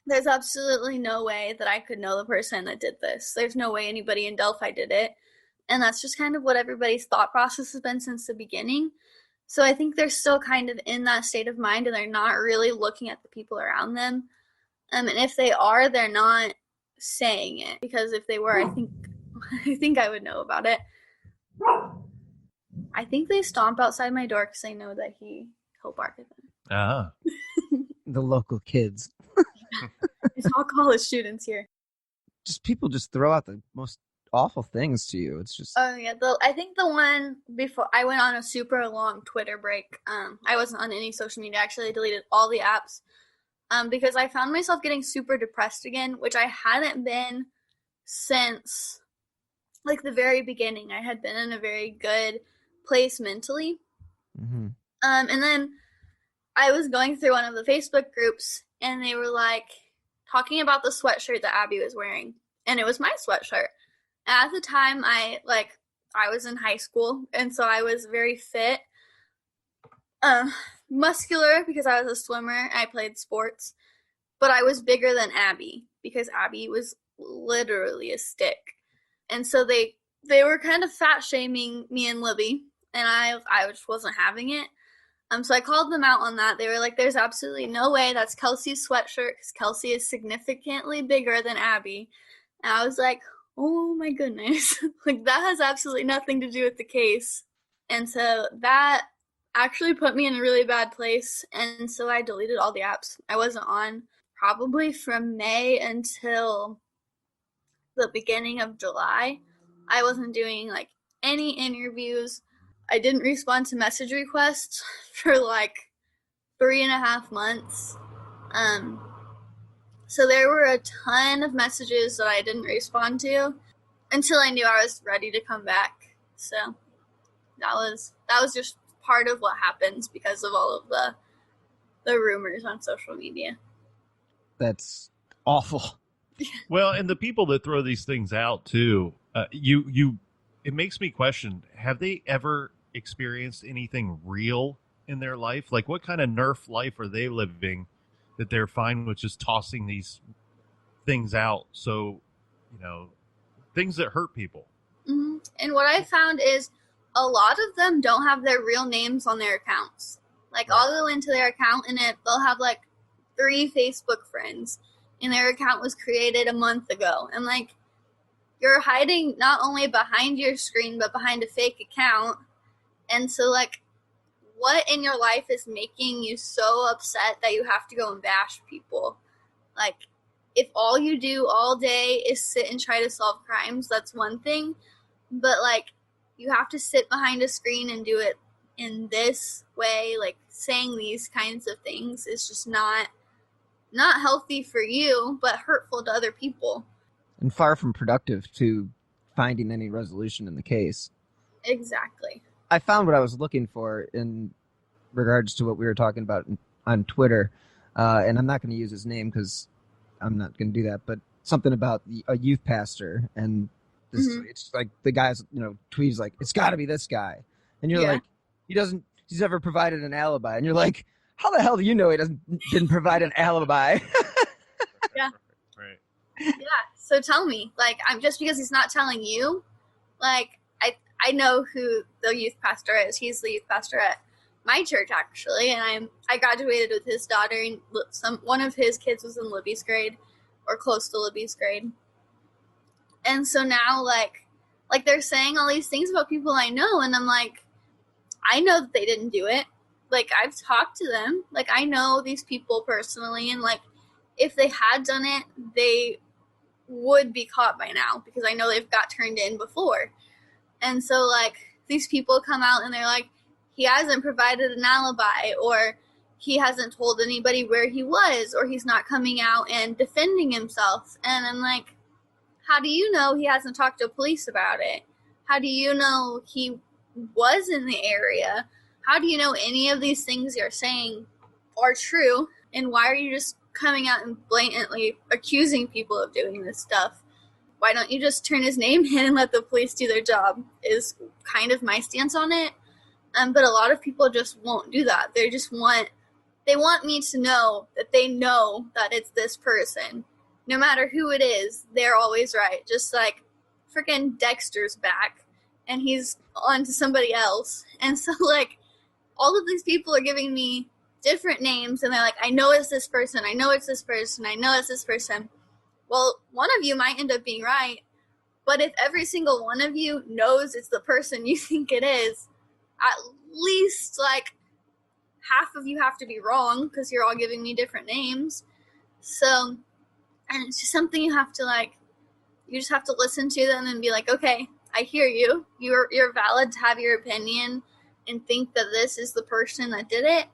there's absolutely no way that I could know the person that did this. There's no way anybody in Delphi did it. And that's just kind of what everybody's thought process has been since the beginning. So I think they're still kind of in that state of mind, and they're not really looking at the people around them. And if they are, they're not saying it, because if they were, I think I would know about it. I think they stomp outside my door because they know that he'll bark at them. The local kids. It's all college students here. People just throw out the most awful things to you. It's just... Oh yeah, I think the one before I went on a super long Twitter break. I wasn't on any social media. Actually, I deleted all the apps. Because I found myself getting super depressed again, which I hadn't been since like the very beginning. I had been in a very good place mentally. Mm-hmm. And then I was going through one of the Facebook groups, and they were like talking about the sweatshirt that Abby was wearing, and it was my sweatshirt. At the time, I was in high school, and so I was very fit, muscular because I was a swimmer and I played sports, but I was bigger than Abby because Abby was literally a stick. And so they were kind of fat shaming me and Libby, and I just wasn't having it. So I called them out on that. They were like, there's absolutely no way that's Kelsi's sweatshirt because Kelsi is significantly bigger than Abby. And I was like, oh my goodness. Like, that has absolutely nothing to do with the case. And so that actually put me in a really bad place. And so I deleted all the apps. I wasn't on probably from May until the beginning of July. I wasn't doing like any interviews. I didn't respond to message requests for like 3.5 months. So there were a ton of messages that I didn't respond to until I knew I was ready to come back. So that was just part of what happens because of all of the rumors on social media. That's awful. Well, and the people that throw these things out too, it makes me question, have they ever experienced anything real in their life? Like, what kind of Nerf life are they living that they're fine with just tossing these things out? So, things that hurt people. Mm-hmm. And what I found is a lot of them don't have their real names on their accounts. Like, I'll go into their account and they'll have like 3 Facebook friends, and their account was created a month ago. And like, you're hiding not only behind your screen, but behind a fake account. And so, like, what in your life is making you so upset that you have to go and bash people? Like, if all you do all day is sit and try to solve crimes, that's one thing. But, like, you have to sit behind a screen and do it in this way, like, saying these kinds of things is just not healthy for you, but hurtful to other people. And far from productive to finding any resolution in the case. Exactly. I found what I was looking for in regards to what we were talking about on Twitter, and I'm not going to use his name because I'm not going to do that, but something about a youth pastor, and this, it's like the guy's, tweets like, it's got to be this guy. And you're like, he's never provided an alibi. And you're like, how the hell do you know he didn't provide an alibi? Yeah. Right. Yeah. So tell me, like, I'm just because he's not telling you, like, I know who the youth pastor is. He's the youth pastor at my church, actually, and I graduated with his daughter, and one of his kids was in Libby's grade, or close to Libby's grade. And so now, like they're saying all these things about people I know, and I'm like, I know that they didn't do it. Like, I've talked to them. Like, I know these people personally, and, like, if they had done it, they would be caught by now, because I know they've got turned in before. And so, like, these people come out and they're like, he hasn't provided an alibi, or he hasn't told anybody where he was, or he's not coming out and defending himself. And I'm like, how do you know he hasn't talked to police about it? How do you know he was in the area? How do you know any of these things you're saying are true? And why are you just coming out and blatantly accusing people of doing this stuff? Why don't you just turn his name in and let the police do their job, is kind of my stance on it. But a lot of people just won't do that. They want me to know that they know that it's this person. No matter who it is, they're always right. Just like freaking Dexter's back and he's on to somebody else. And so, like, all of these people are giving me different names, and they're like, I know it's this person, I know it's this person, I know it's this person. Well, one of you might end up being right, but if every single one of you knows it's the person you think it is, at least, like, half of you have to be wrong, because you're all giving me different names. So, and it's just something you have to, like, you just have to listen to them and be like, okay, I hear you. You're valid to have your opinion and think that this is the person that did it.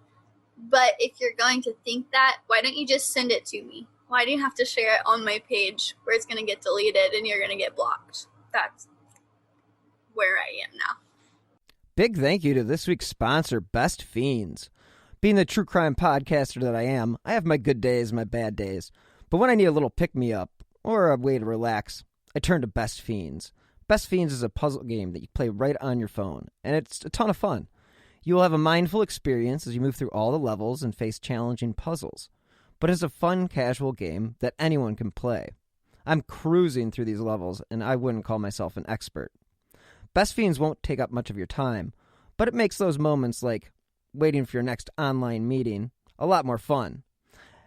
But if you're going to think that, why don't you just send it to me? Why do you have to share it on my page where it's going to get deleted and you're going to get blocked? That's where I am now. Big thank you to this week's sponsor, Best Fiends. Being the true crime podcaster that I am, I have my good days and my bad days. But when I need a little pick-me-up or a way to relax, I turn to Best Fiends. Best Fiends is a puzzle game that you play right on your phone, and it's a ton of fun. You will have a mindful experience as you move through all the levels and face challenging puzzles, but it's a fun, casual game that anyone can play. I'm cruising through these levels, and I wouldn't call myself an expert. Best Fiends won't take up much of your time, but it makes those moments like waiting for your next online meeting a lot more fun.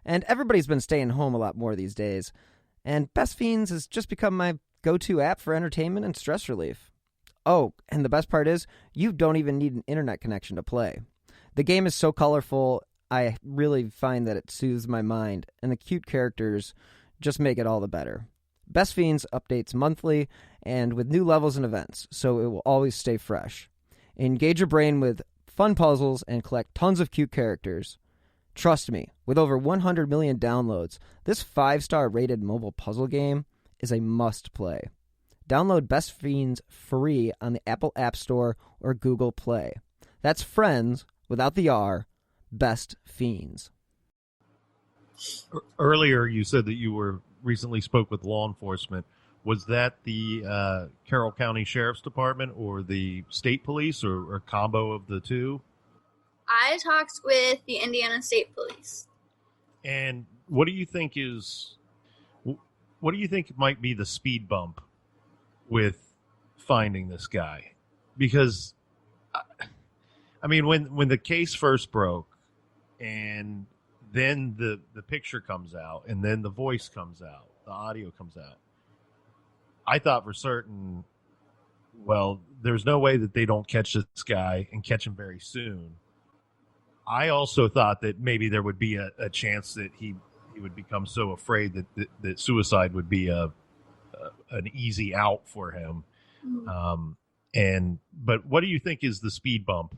And everybody's been staying home a lot more these days, and Best Fiends has just become my go-to app for entertainment and stress relief. Oh, and the best part is, you don't even need an internet connection to play. The game is so colorful, I really find that it soothes my mind, and the cute characters just make it all the better. Best Fiends updates monthly and with new levels and events, so it will always stay fresh. Engage your brain with fun puzzles and collect tons of cute characters. Trust me, with over 100 million downloads, this 5-star rated mobile puzzle game is a must-play. Download Best Fiends free on the Apple App Store or Google Play. That's Friends, without the R, Best Fiends. Earlier, you said that you recently spoke with law enforcement. Was that the Carroll County Sheriff's Department or the state police or a combo of the two? I talked with the Indiana State Police. And what do you think might be the speed bump with finding this guy? Because, I mean, when the case first broke and then the picture comes out and then the voice comes out, the audio comes out, I thought for certain, well, there's no way that they don't catch this guy and catch him very soon. I also thought that maybe there would be a chance that he would become so afraid that suicide would be an easy out for him. But what do you think is the speed bump?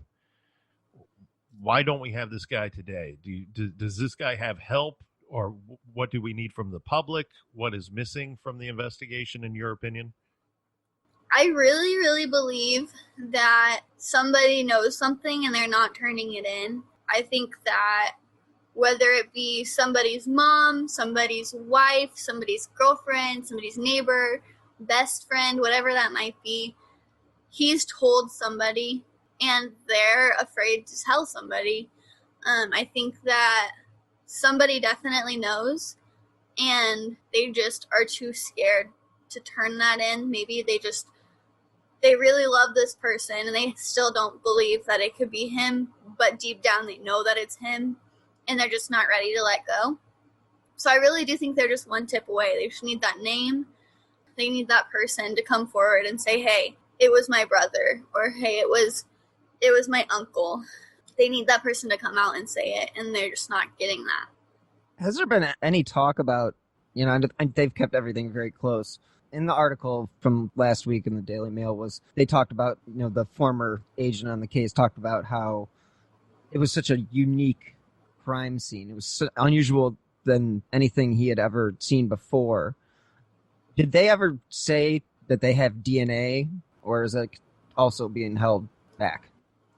Why don't we have this guy today? Does this guy have help, or what do we need from the public? What is missing from the investigation, in your opinion? I really, really believe that somebody knows something and they're not turning it in. I think that whether it be somebody's mom, somebody's wife, somebody's girlfriend, somebody's neighbor, best friend, whatever that might be, he's told somebody and they're afraid to tell somebody. I think that somebody definitely knows and they just are too scared to turn that in. Maybe they really love this person and they still don't believe that it could be him, but deep down they know that it's him and they're just not ready to let go. So I really do think they're just one tip away. They just need that name. They need that person to come forward and say, hey, it was my brother, or hey, it was my uncle. They need that person to come out and say it, and they're just not getting that. Has there been any talk about, and they've kept everything very close. In the article from last week in the Daily Mail they talked about, the former agent on the case talked about how it was such a unique crime scene. It was so unusual than anything he had ever seen before. Did they ever say that they have DNA, or is it also being held back?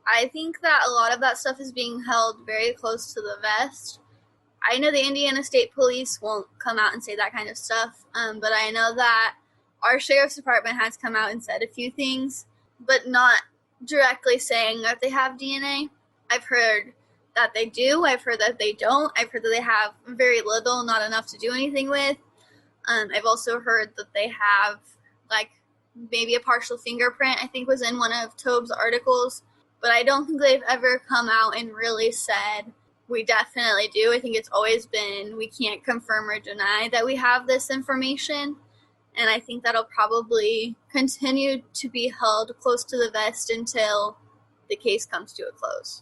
I think that a lot of that stuff is being held very close to the vest. I know the Indiana State Police won't come out and say that kind of stuff, but I know that our Sheriff's Department has come out and said a few things, but not directly saying that they have DNA. I've heard that they do. I've heard that they don't. I've heard that they have very little, not enough to do anything with. I've also heard that they have, maybe a partial fingerprint, I think was in one of Tobe's articles. But I don't think they've ever come out and really said, we definitely do. I think it's always been, we can't confirm or deny that we have this information. And I think that'll probably continue to be held close to the vest until the case comes to a close.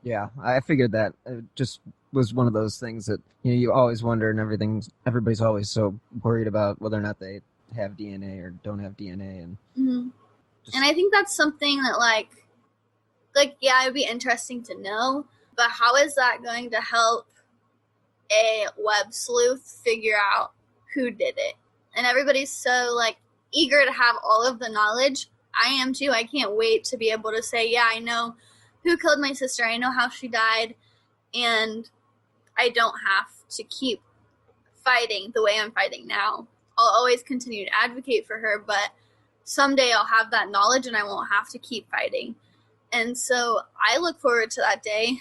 Yeah, I figured that. It just was one of those things that, you always wonder, and everybody's always so worried about whether or not they have DNA or don't have DNA. And And I think that's something that, yeah, it would be interesting to know, but how is that going to help a web sleuth figure out who did it? And everybody's so, eager to have all of the knowledge. I am too. I can't wait to be able to say, yeah, I know who killed my sister. I know how she died. And I don't have to keep fighting the way I'm fighting now. I'll always continue to advocate for her, but someday I'll have that knowledge and I won't have to keep fighting. And so I look forward to that day,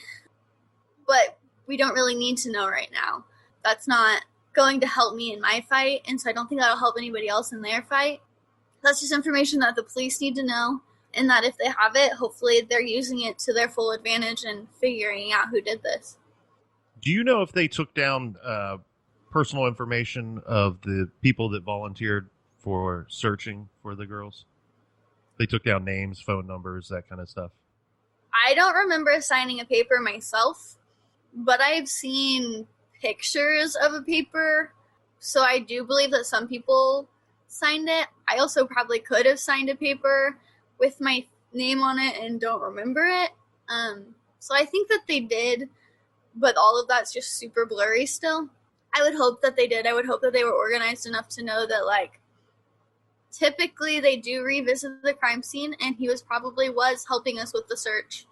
but we don't really need to know right now. That's not going to help me in my fight, and so I don't think that'll help anybody else in their fight. That's just information that the police need to know, and that if they have it, hopefully they're using it to their full advantage and figuring out who did this. Do you know if they took down personal information of the people that volunteered for searching for the girls? They took down names, phone numbers, that kind of stuff. I don't remember signing a paper myself, but I've seen pictures of a paper, so I do believe that some people signed it. I also probably could have signed a paper with my name on it and don't remember it. So I think that they did, but all of that's just super blurry still. I would hope that they did. I would hope that they were organized enough to know that, like, typically they do revisit the crime scene, and he was helping us with the search.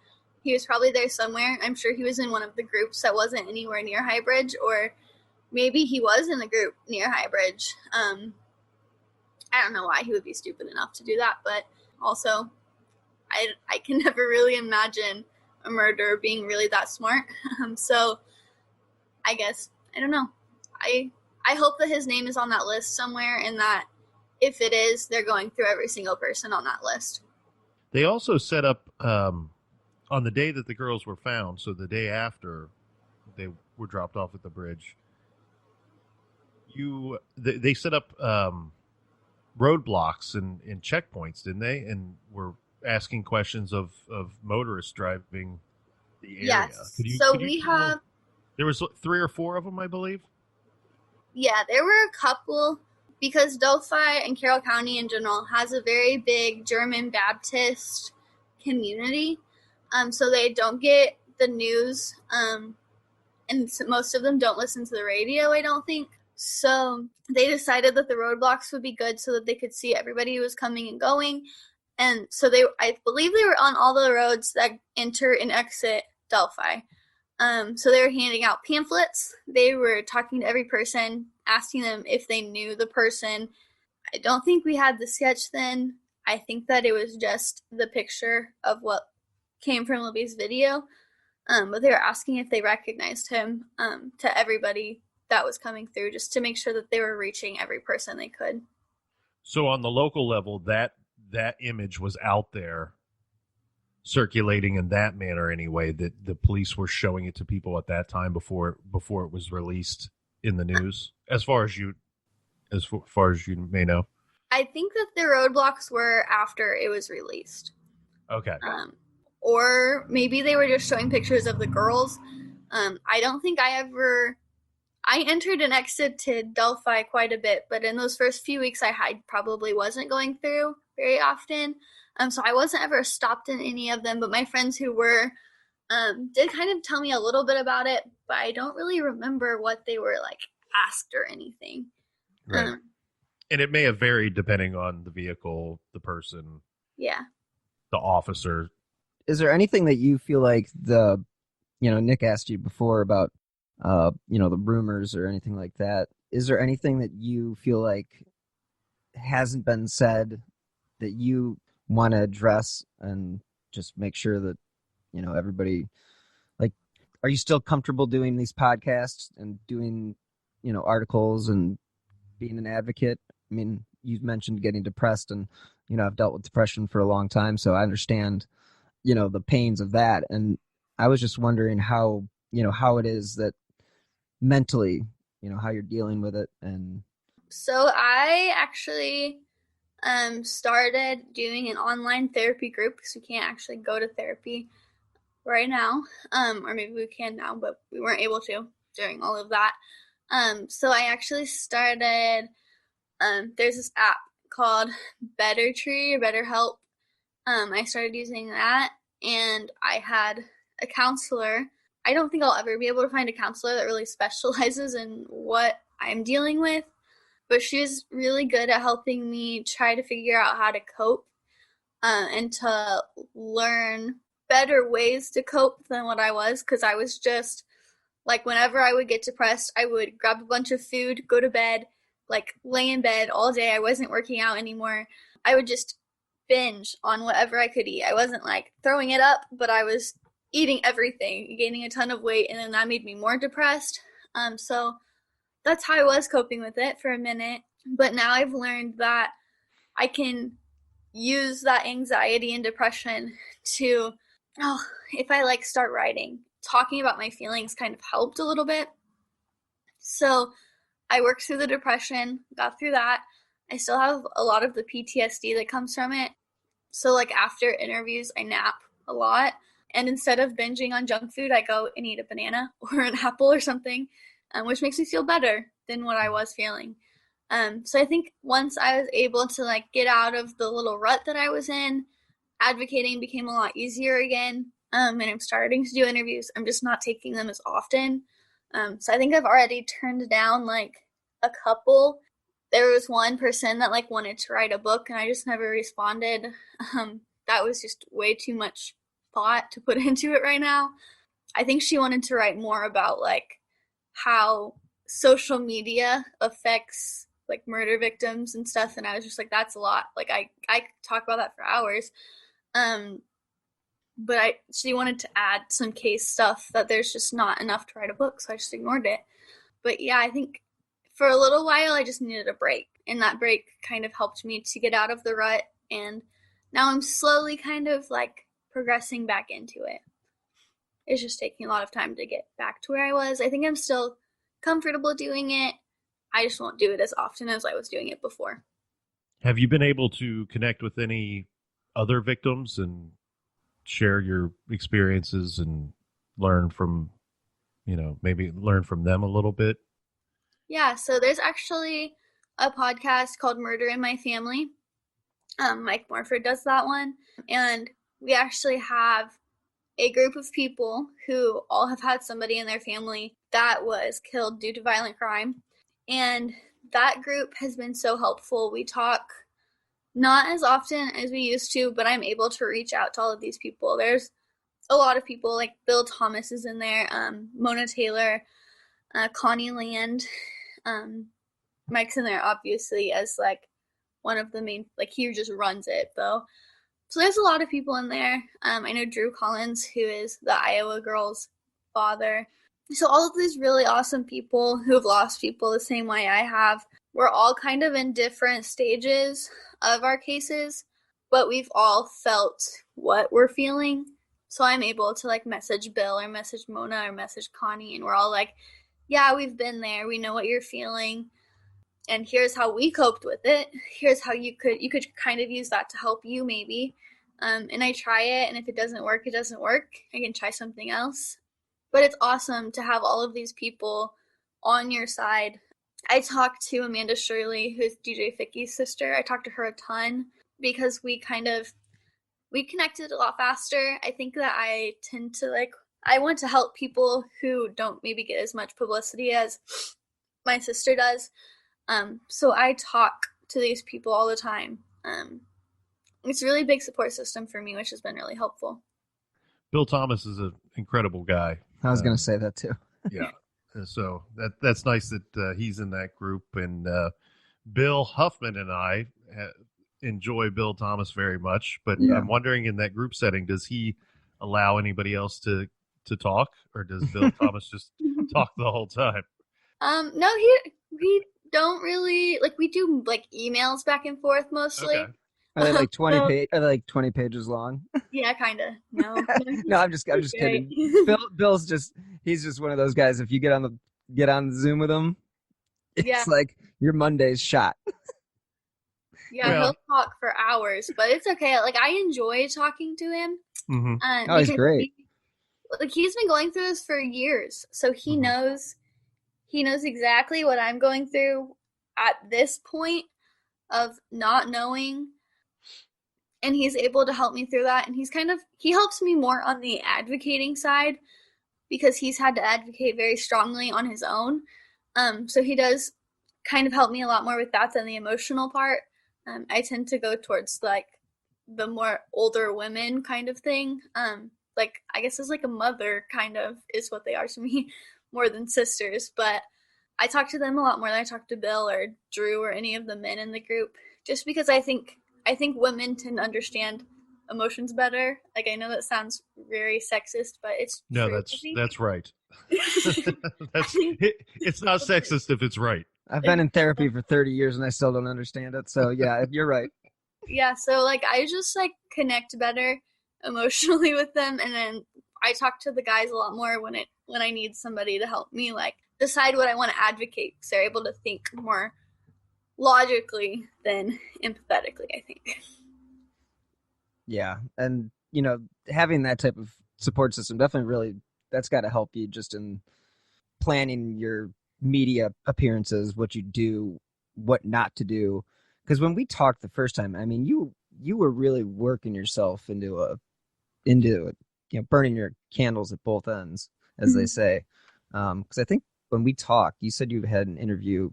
He was probably there somewhere. I'm sure he was in one of the groups that wasn't anywhere near High Bridge, or maybe he was in the group near High Bridge. I don't know why he would be stupid enough to do that, but also I can never really imagine a murderer being really that smart. So I guess, I don't know. I hope that his name is on that list somewhere, and that if it is, they're going through every single person on that list. They also set up, on the day that the girls were found, so the day after they were dropped off at the bridge, they set up roadblocks and checkpoints, didn't they? And were asking questions of motorists driving the area. Yes. There was 3 or 4 of them, I believe. Yeah, there were a couple, because Delphi and Carroll County in general has a very big German Baptist community. So they don't get the news, and most of them don't listen to the radio, I don't think. So they decided that the roadblocks would be good so that they could see everybody who was coming and going. And so I believe they were on all the roads that enter and exit Delphi. So they were handing out pamphlets. They were talking to every person, asking them if they knew the person. I don't think we had the sketch then. I think that it was just the picture of what came from Libby's video. But they were asking if they recognized him, to everybody that was coming through, just to make sure that they were reaching every person they could. So on the local level, that image was out there circulating in that manner anyway, that the police were showing it to people at that time before it was released in the news, as far as you may know. I think that the roadblocks were after it was released. Okay. Or maybe they were just showing pictures of the girls. I don't think I entered and exited Delphi quite a bit, but in those first few weeks I probably wasn't going through very often. So I wasn't ever stopped in any of them, but my friends who were did kind of tell me a little bit about it, but I don't really remember what they were, like, asked or anything. Right. And it may have varied depending on the vehicle, the person, yeah, the officer. Is there anything that you feel like Nick asked you before about, the rumors or anything like that? Is there anything that you feel like hasn't been said that you want to address and just make sure that, everybody, like, are you still comfortable doing these podcasts and doing, articles and being an advocate? I mean, you've mentioned getting depressed, and, I've dealt with depression for a long time, so I understand, the pains of that. And I was just wondering how it is that mentally, how you're dealing with it. And so I actually started doing an online therapy group, because we can't actually go to therapy right now, or maybe we can now, but we weren't able to during all of that. So I actually started, there's this app called Better Tree or Better Help. I started using that, and I had a counselor. I don't think I'll ever be able to find a counselor that really specializes in what I'm dealing with, but she's really good at helping me try to figure out how to cope, and to learn better ways to cope than what I was, because I was just, like, whenever I would get depressed, I would grab a bunch of food, go to bed, like lay in bed all day. I wasn't working out anymore. I would just binge on whatever I could eat. I wasn't like throwing it up, but I was eating everything, gaining a ton of weight, and then that made me more depressed. So that's how I was coping with it for a minute. But now I've learned that I can use that anxiety and depression to, if I like start writing, talking about my feelings kind of helped a little bit. So I worked through the depression, got through that. I still have a lot of the PTSD that comes from it. So like after interviews, I nap a lot. And instead of binging on junk food, I go and eat a banana or an apple or something, which makes me feel better than what I was feeling. So I think once I was able to like get out of the little rut that I was in, advocating became a lot easier again. And I'm starting to do interviews. I'm just not taking them as often. So I think I've already turned down like a couple. There was one person that like wanted to write a book and I just never responded. That was just way too much thought to put into it right now. I think she wanted to write more about like how social media affects like murder victims and stuff, and I was just like, that's a lot. Like I could talk about that for hours. But she wanted to add some case stuff that there's just not enough to write a book, so I just ignored it. But yeah, I think for a little while I just needed a break, and that break kind of helped me to get out of the rut, and now I'm slowly kind of like progressing back into it. It's just taking a lot of time to get back to where I was. I think I'm still comfortable doing it. I just won't do it as often as I was doing it before. Have you been able to connect with any other victims and share your experiences and learn from, maybe learn from them a little bit? Yeah, so there's actually a podcast called Murder in My Family. Mike Morford does that one. And we actually have a group of people who all have had somebody in their family that was killed due to violent crime. And that group has been so helpful. We talk not as often as we used to, but I'm able to reach out to all of these people. There's a lot of people, like Bill Thomas is in there, Mona Taylor, Connie Land. Mike's in there, obviously, as like one of the main, like he just runs it, though. So there's a lot of people in there. I know Drew Collins, who is the Iowa girl's father. So all of these really awesome people who have lost people the same way I have. We're all kind of in different stages of our cases, but we've all felt what we're feeling. So I'm able to like message Bill or message Mona or message Connie, and we're all like, yeah, we've been there. We know what you're feeling. And here's how we coped with it. Here's how you could kind of use that to help you maybe. And I try it, and if it doesn't work, it doesn't work. I can try something else. But it's awesome to have all of these people on your side. I talked to Amanda Shirley, who's DJ Ficky's sister. I talked to her a ton because we connected a lot faster. I think that I tend to I want to help people who don't maybe get as much publicity as my sister does. So I talk to these people all the time. It's a really big support system for me, which has been really helpful. Bill Thomas is an incredible guy. I was going to say that too. Yeah. So that's nice that he's in that group. And Bill Huffman and I enjoy Bill Thomas very much. But yeah. I'm wondering, in that group setting, does he allow anybody else to talk? Or does Bill Thomas just talk the whole time? No, we don't really, we do emails back and forth mostly. Okay. Are they like 20 pages long? Yeah, kind of. No. No, I'm just kidding. Bill's he's just one of those guys. If you get on the Zoom with him, it's like your Monday's shot. Yeah, he'll talk for hours, but it's okay. I enjoy talking to him. Mm-hmm. He's great. He's been going through this for years, so he knows exactly what I'm going through at this point of not knowing. And he's able to help me through that. And he helps me more on the advocating side because he's had to advocate very strongly on his own. So he does kind of help me a lot more with that than the emotional part. I tend to go towards the more older women kind of thing. I guess as a mother kind of is what they are to me more than sisters. But I talk to them a lot more than I talk to Bill or Drew or any of the men in the group, just because I think women tend to understand emotions better. Like, I know that sounds very sexist, but it's No, true. that's right. It's not sexist if it's right. I've been in therapy for 30 years and I still don't understand it. So yeah, you're right. Yeah, so like I just like connect better emotionally with them, and then I talk to the guys a lot more when I need somebody to help me like decide what I want to advocate, because they're able to think more logically than empathetically, I think. Yeah, and having that type of support system definitely really, that's got to help you just in planning your media appearances, what you do, what not to do. Because when we talked the first time, I mean, you were really working yourself into burning your candles at both ends, as they say. Because I think when we talked, you said you had an interview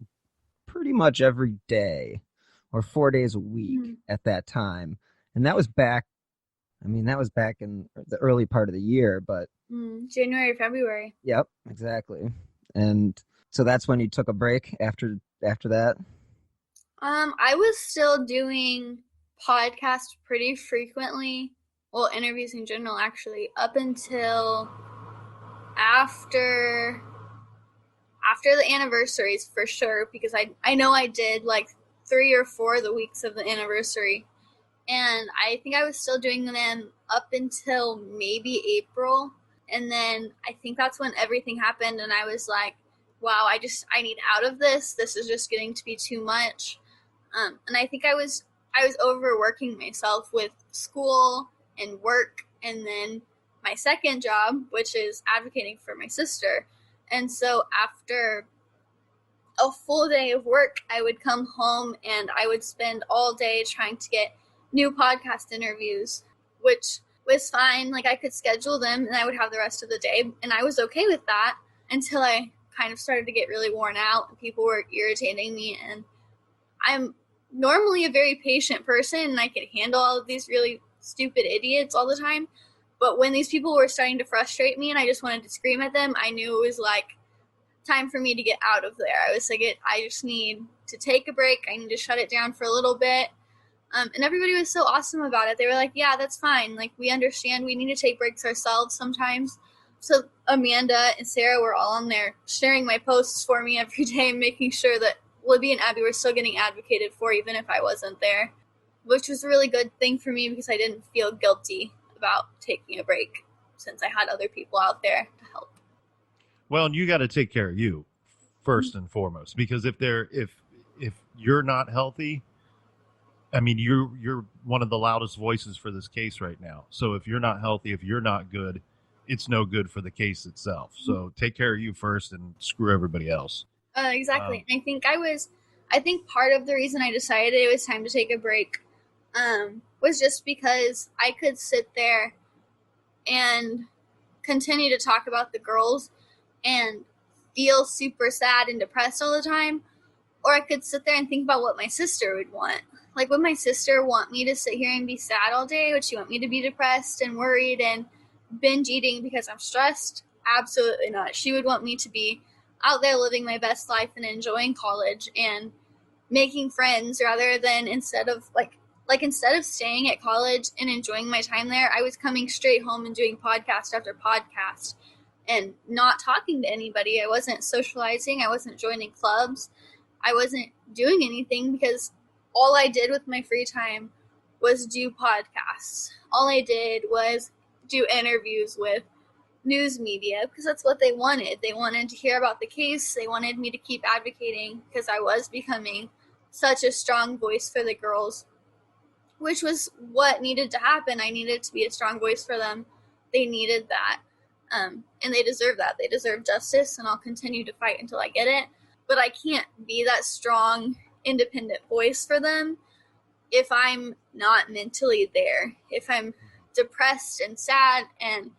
pretty much every day or 4 days a week at that time, and that was back. I mean, that was back in the early part of the year, but January, February. Yep, exactly. And so that's when you took a break after that. I was still doing podcasts pretty frequently. Well, interviews in general, actually, up until after the anniversaries, for sure, because I know I did like 3 or 4 of the weeks of the anniversary, and I think I was still doing them up until maybe April, and then I think that's when everything happened, and I was like, wow, I need out of this. This is just getting to be too much. And I think I was overworking myself with school and work, and then my second job, which is advocating for my sister. And so after a full day of work, I would come home and I would spend all day trying to get new podcast interviews, which was fine. Like, I could schedule them and I would have the rest of the day, and I was okay with that until I kind of started to get really worn out and people were irritating me. And I'm normally a very patient person and I could handle all of these really stupid idiots all the time. But when these people were starting to frustrate me and I just wanted to scream at them, I knew it was like time for me to get out of there. I was like, I just need to take a break. I need to shut it down for a little bit. And everybody was so awesome about it. They were like, yeah, that's fine. Like, we understand. We need to take breaks ourselves sometimes. So Amanda and Sarah were all on there sharing my posts for me every day, making sure that Libby and Abby were still getting advocated for, even if I wasn't there, which was a really good thing for me because I didn't feel guilty about taking a break since I had other people out there to help. Well, and you got to take care of you first and foremost, because if you're not healthy, I mean, you're one of the loudest voices for this case right now. So if you're not healthy, if you're not good, it's no good for the case itself. So take care of you first and screw everybody else. Exactly. I think part of the reason I decided it was time to take a break was just because I could sit there and continue to talk about the girls and feel super sad and depressed all the time, or I could sit there and think about what my sister would want. Like, would my sister want me to sit here and be sad all day? Would she want me to be depressed and worried and binge eating because I'm stressed? Absolutely not. She would want me to be out there living my best life and enjoying college and making friends, rather than instead of staying at college and enjoying my time there, I was coming straight home and doing podcast after podcast and not talking to anybody. I wasn't socializing. I wasn't joining clubs. I wasn't doing anything because all I did with my free time was do podcasts. All I did was do interviews with news media because that's what they wanted. They wanted to hear about the case. They wanted me to keep advocating because I was becoming such a strong voice for the girls, which was what needed to happen. I needed to be a strong voice for them. They needed that. And they deserve that. They deserve justice, and I'll continue to fight until I get it. But I can't be that strong, independent voice for them if I'm not mentally there. If I'm depressed and sad and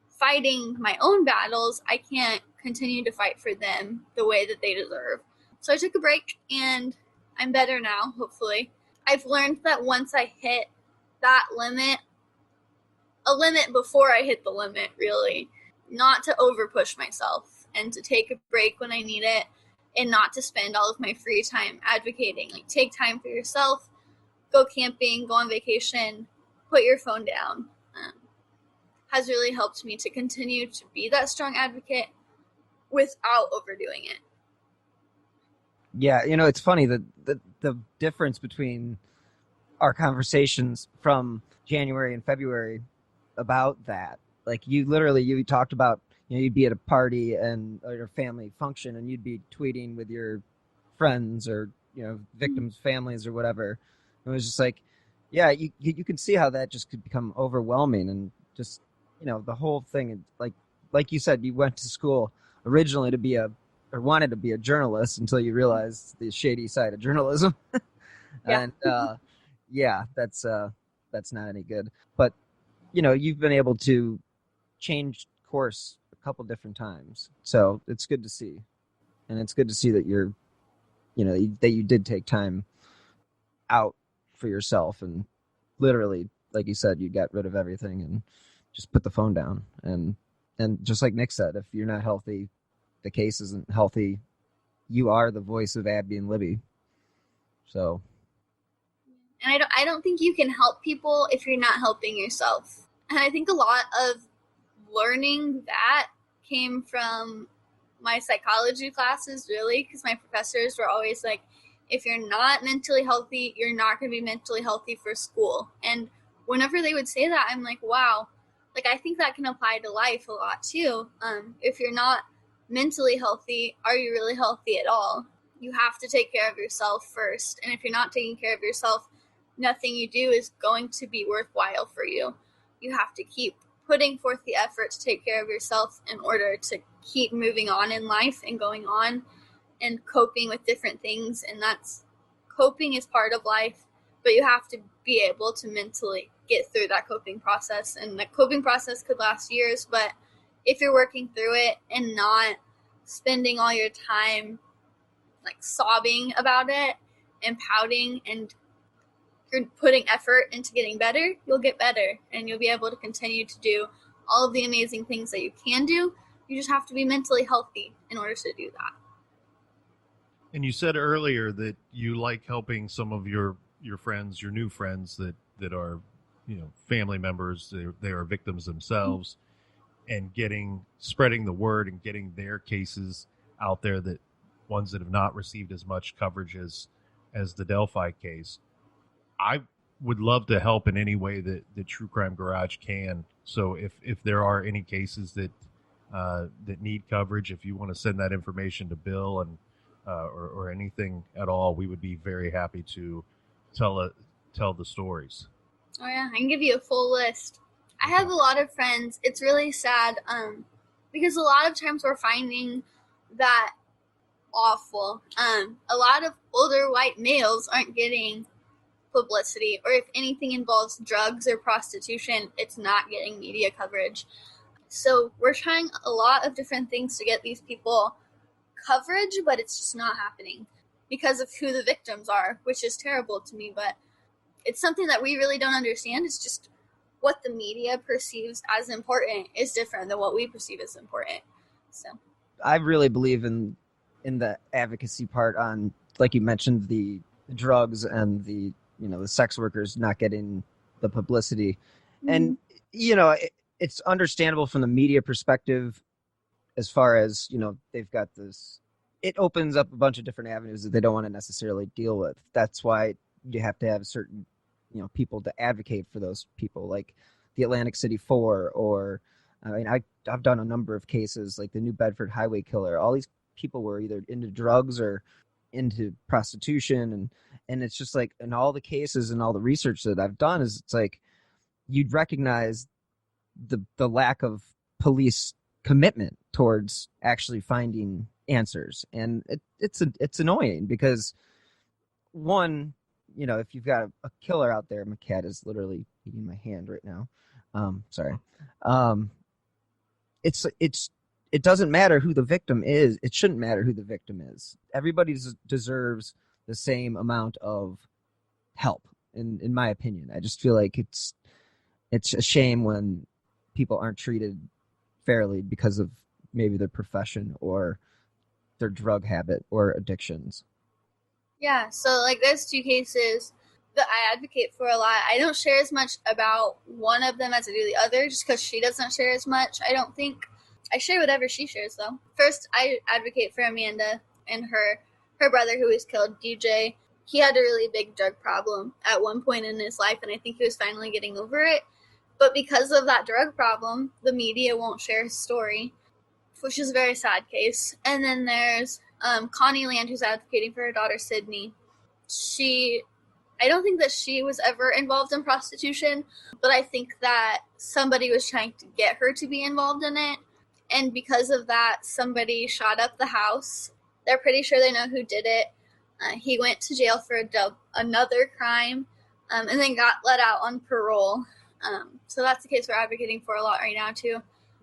fighting my own battles, I can't continue to fight for them the way that they deserve. So I took a break, and I'm better now, hopefully. I've learned that once I hit that limit, a limit before I hit the limit, really, not to over push myself. and to take a break when I need it and not to spend all of my free time advocating. Like, take time for yourself, go camping, go on vacation, put your phone down. Has really helped me to continue to be that strong advocate without overdoing it. Yeah, it's funny that the difference between our conversations from January and February about that. Like, you talked about, you'd be at a party or a family function and you'd be tweeting with your friends or, victims' families or whatever. It was just like, yeah, you can see how that just could become overwhelming, and just, the whole thing, like you said, you went to school originally to be or wanted to be a journalist until you realized the shady side of journalism. Yeah. And yeah, that's not any good. But you've been able to change course a couple different times, so it's good to see, and it's good to see that that you did take time out for yourself, and literally, like you said, you got rid of everything and just put the phone down. And just like Nick said, if you're not healthy, the case isn't healthy. You are the voice of Abby and Libby. So. And I don't think you can help people if you're not helping yourself. And I think a lot of learning that came from my psychology classes, really, because my professors were always like, if you're not mentally healthy, you're not going to be mentally healthy for school. And whenever they would say that, I'm like, wow, like, I think that can apply to life a lot too. If you're not mentally healthy, are you really healthy at all? You have to take care of yourself first. And if you're not taking care of yourself, nothing you do is going to be worthwhile for you. You have to keep putting forth the effort to take care of yourself in order to keep moving on in life and going on and coping with different things. And coping is part of life, but you have to be able to mentally get through that coping process. And the coping process could last years, but if you're working through it and not spending all your time like sobbing about it and pouting, and you're putting effort into getting better, you'll get better and you'll be able to continue to do all of the amazing things that you can do. You just have to be mentally healthy in order to do that. And you said earlier that you like helping some of your friends, your new friends that are, family members, they are victims themselves, and spreading the word and getting their cases out there, that ones that have not received as much coverage as the Delphi case. I would love to help in any way that True Crime Garage can. So if there are any cases that need coverage, if you want to send that information to Bill and or anything at all, we would be very happy to tell the stories. Oh yeah, I can give you a full list. I have a lot of friends. It's really sad because a lot of times we're finding that awful. A lot of older white males aren't getting publicity, or if anything involves drugs or prostitution, it's not getting media coverage. So we're trying a lot of different things to get these people coverage, but it's just not happening because of who the victims are, which is terrible to me, but it's something that we really don't understand. It's just what the media perceives as important is different than what we perceive as important. So I really believe in the advocacy part on, like you mentioned, the drugs and the the sex workers not getting the publicity. Mm-hmm. And it's understandable from the media perspective, as far as they've got this, it opens up a bunch of different avenues that they don't want to necessarily deal with. That's why you have to have certain people to advocate for those people, like the Atlantic City Four, or I've done a number of cases like the New Bedford highway killer. All these people were either into drugs or into prostitution, and it's just like, in all the cases and all the research that I've done, is it's like you'd recognize the lack of police commitment towards actually finding answers. And it's annoying because, one, if you've got a killer out there, my cat is literally eating my hand right now. Sorry. It doesn't matter who the victim is. It shouldn't matter who the victim is. Everybody deserves the same amount of help, in my opinion. I just feel like it's a shame when people aren't treated fairly because of maybe their profession or their drug habit or addictions. Yeah, so like there's two cases that I advocate for a lot. I don't share as much about one of them as I do the other, just because she doesn't share as much. I don't think I share whatever she shares though. First, I advocate for Amanda and her brother who was killed, DJ. He had a really big drug problem at one point in his life, and I think he was finally getting over it. But because of that drug problem, the media won't share his story, which is a very sad case. And then there's Connie Land, who's advocating for her daughter Sydney. I don't think that she was ever involved in prostitution, but I think that somebody was trying to get her to be involved in it. And because of that, somebody shot up the house. They're pretty sure they know who did it. He went to jail for another crime, and then got let out on parole. So that's the case we're advocating for a lot right now too.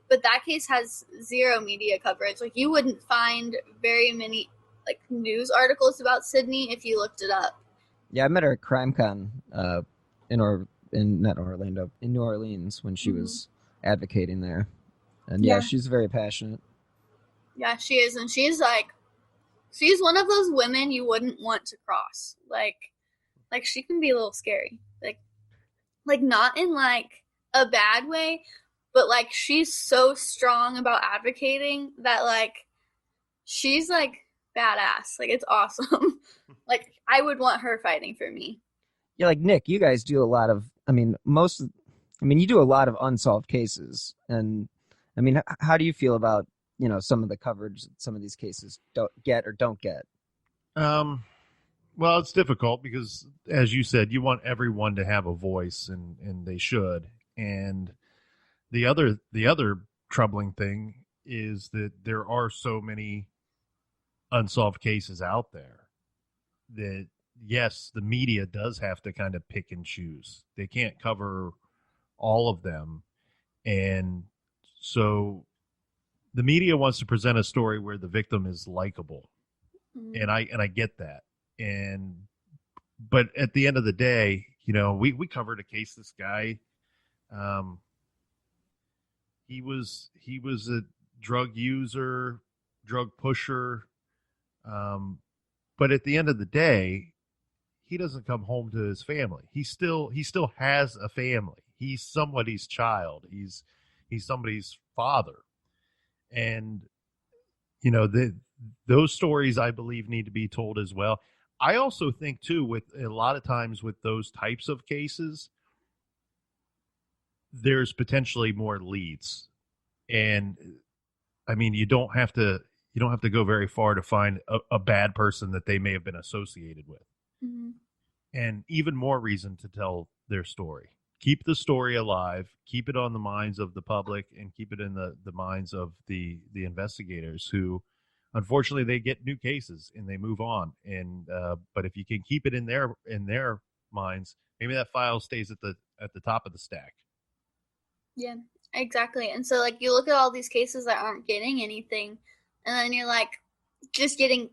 But that case has zero media coverage. Like, you wouldn't find very many like news articles about Sydney if you looked it up. Yeah, I met her at CrimeCon in not Orlando, in New Orleans when she was advocating there. And yeah, she's very passionate. Yeah, she is, and she's one of those women you wouldn't want to cross. Like she can be a little scary. Like not in like a bad way, but like she's so strong about advocating that like she's like badass. Like, it's awesome. Like, I would want her fighting for me. Yeah, like Nick, you guys do a lot of, you do a lot of unsolved cases. And I mean, how do you feel about, some of the coverage that some of these cases don't get? Well, it's difficult because, as you said, you want everyone to have a voice, and they should. And the other troubling thing is that there are so many unsolved cases out there that, yes, the media does have to kind of pick and choose. They can't cover all of them. And so the media wants to present a story where the victim is likable. Mm-hmm. And I get that. But at the end of the day, we covered a case, this guy, he was a drug user, drug pusher. But at the end of the day, he doesn't come home to his family. He still has a family. He's somebody's child. He's somebody's father. And, those stories, I believe, need to be told as well. I also think, too, with a lot of times with those types of cases, there's potentially more leads. And I mean, you don't have to go very far to find a bad person that they may have been associated with. Mm-hmm. And even more reason to tell their story. Keep the story alive, keep it on the minds of the public, and keep it in the minds of the investigators who, unfortunately, they get new cases and they move on. And but if you can keep it in their minds, maybe that file stays at the top of the stack. Yeah, exactly. And so, like, you look at all these cases that aren't getting anything, and then you're like just getting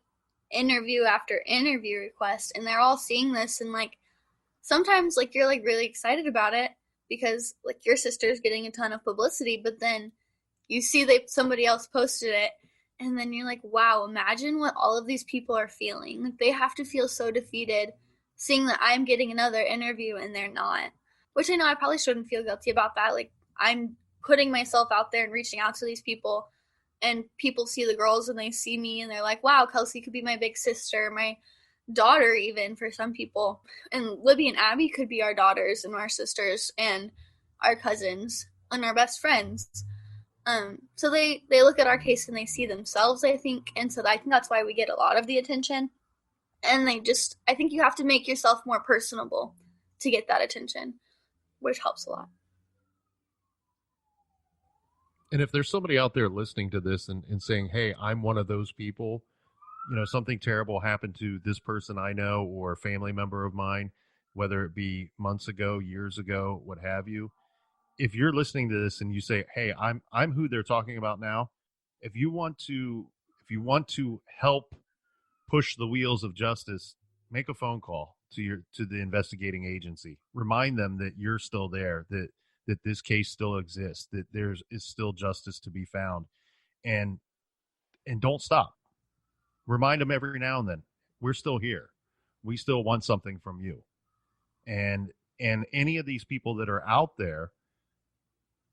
interview after interview request, and they're all seeing this, and like sometimes like you're like really excited about it because like your sister's getting a ton of publicity, but then you see somebody else posted it, and then you're like, wow, imagine what all of these people are feeling. Like, they have to feel so defeated seeing that I'm getting another interview and they're not. Which I know I probably shouldn't feel guilty about that. Like, I'm putting myself out there and reaching out to these people, and people see the girls and they see me and they're like, wow, Kelsi could be my big sister, my daughter even for some people. And Libby and Abby could be our daughters and our sisters and our cousins and our best friends. So they look at our case and they see themselves, I think. And so I think that's why we get a lot of the attention. And I think you have to make yourself more personable to get that attention, which helps a lot. And if there's somebody out there listening to this and saying, hey, I'm one of those people, something terrible happened to this person I know or a family member of mine, whether it be months ago, years ago, what have you. If you're listening to this and you say, hey, I'm who they're talking about now, if you want to help push the wheels of justice, make a phone call to the investigating agency. Remind them that you're still there, that this case still exists, that is still justice to be found. and don't stop. Remind them every now and then, we're still here. We still want something from you. And any of these people that are out there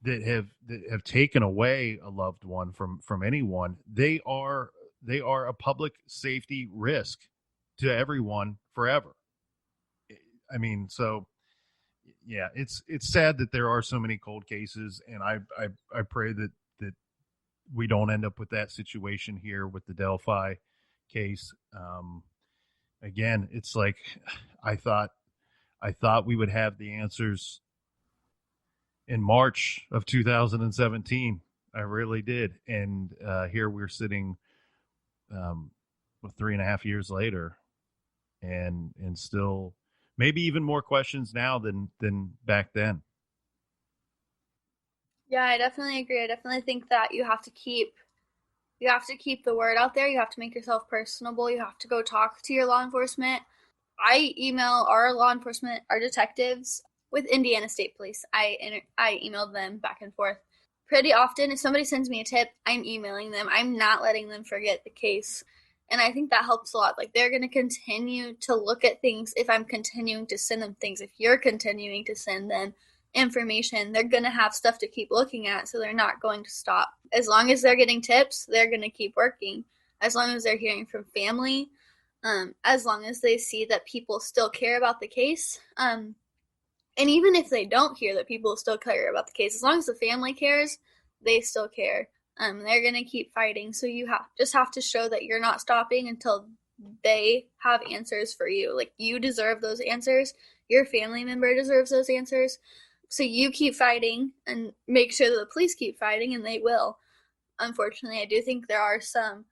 that have taken away a loved one from anyone, they are a public safety risk to everyone forever. I mean, so yeah, it's sad that there are so many cold cases, and I pray that we don't end up with that situation here with the Delphi case. Again, it's like I thought we would have the answers in March of 2017. I really did, and here we're sitting 3.5 years later, and still maybe even more questions now than back then. Yeah, I definitely agree. I definitely think that you have to keep the word out there. You have to make yourself personable. You have to go talk to your law enforcement. I email our law enforcement, our detectives with Indiana State Police. I emailed them back and forth pretty often. If somebody sends me a tip, I'm emailing them. I'm not letting them forget the case. And I think that helps a lot. Like, they're going to continue to look at things if I'm continuing to send them things. If you're continuing to send them information, they're going to have stuff to keep looking at, so they're not going to stop. As long as they're getting tips, they're going to keep working. As long as they're hearing from family, as long as they see that people still care about the case, and even if they don't hear that people still care about the case, as long as the family cares, they still care. They're going to keep fighting. So you just have to show that you're not stopping until they have answers for you. Like, you deserve those answers. Your family member deserves those answers. So you keep fighting and make sure that the police keep fighting, and they will. Unfortunately, I do think there are some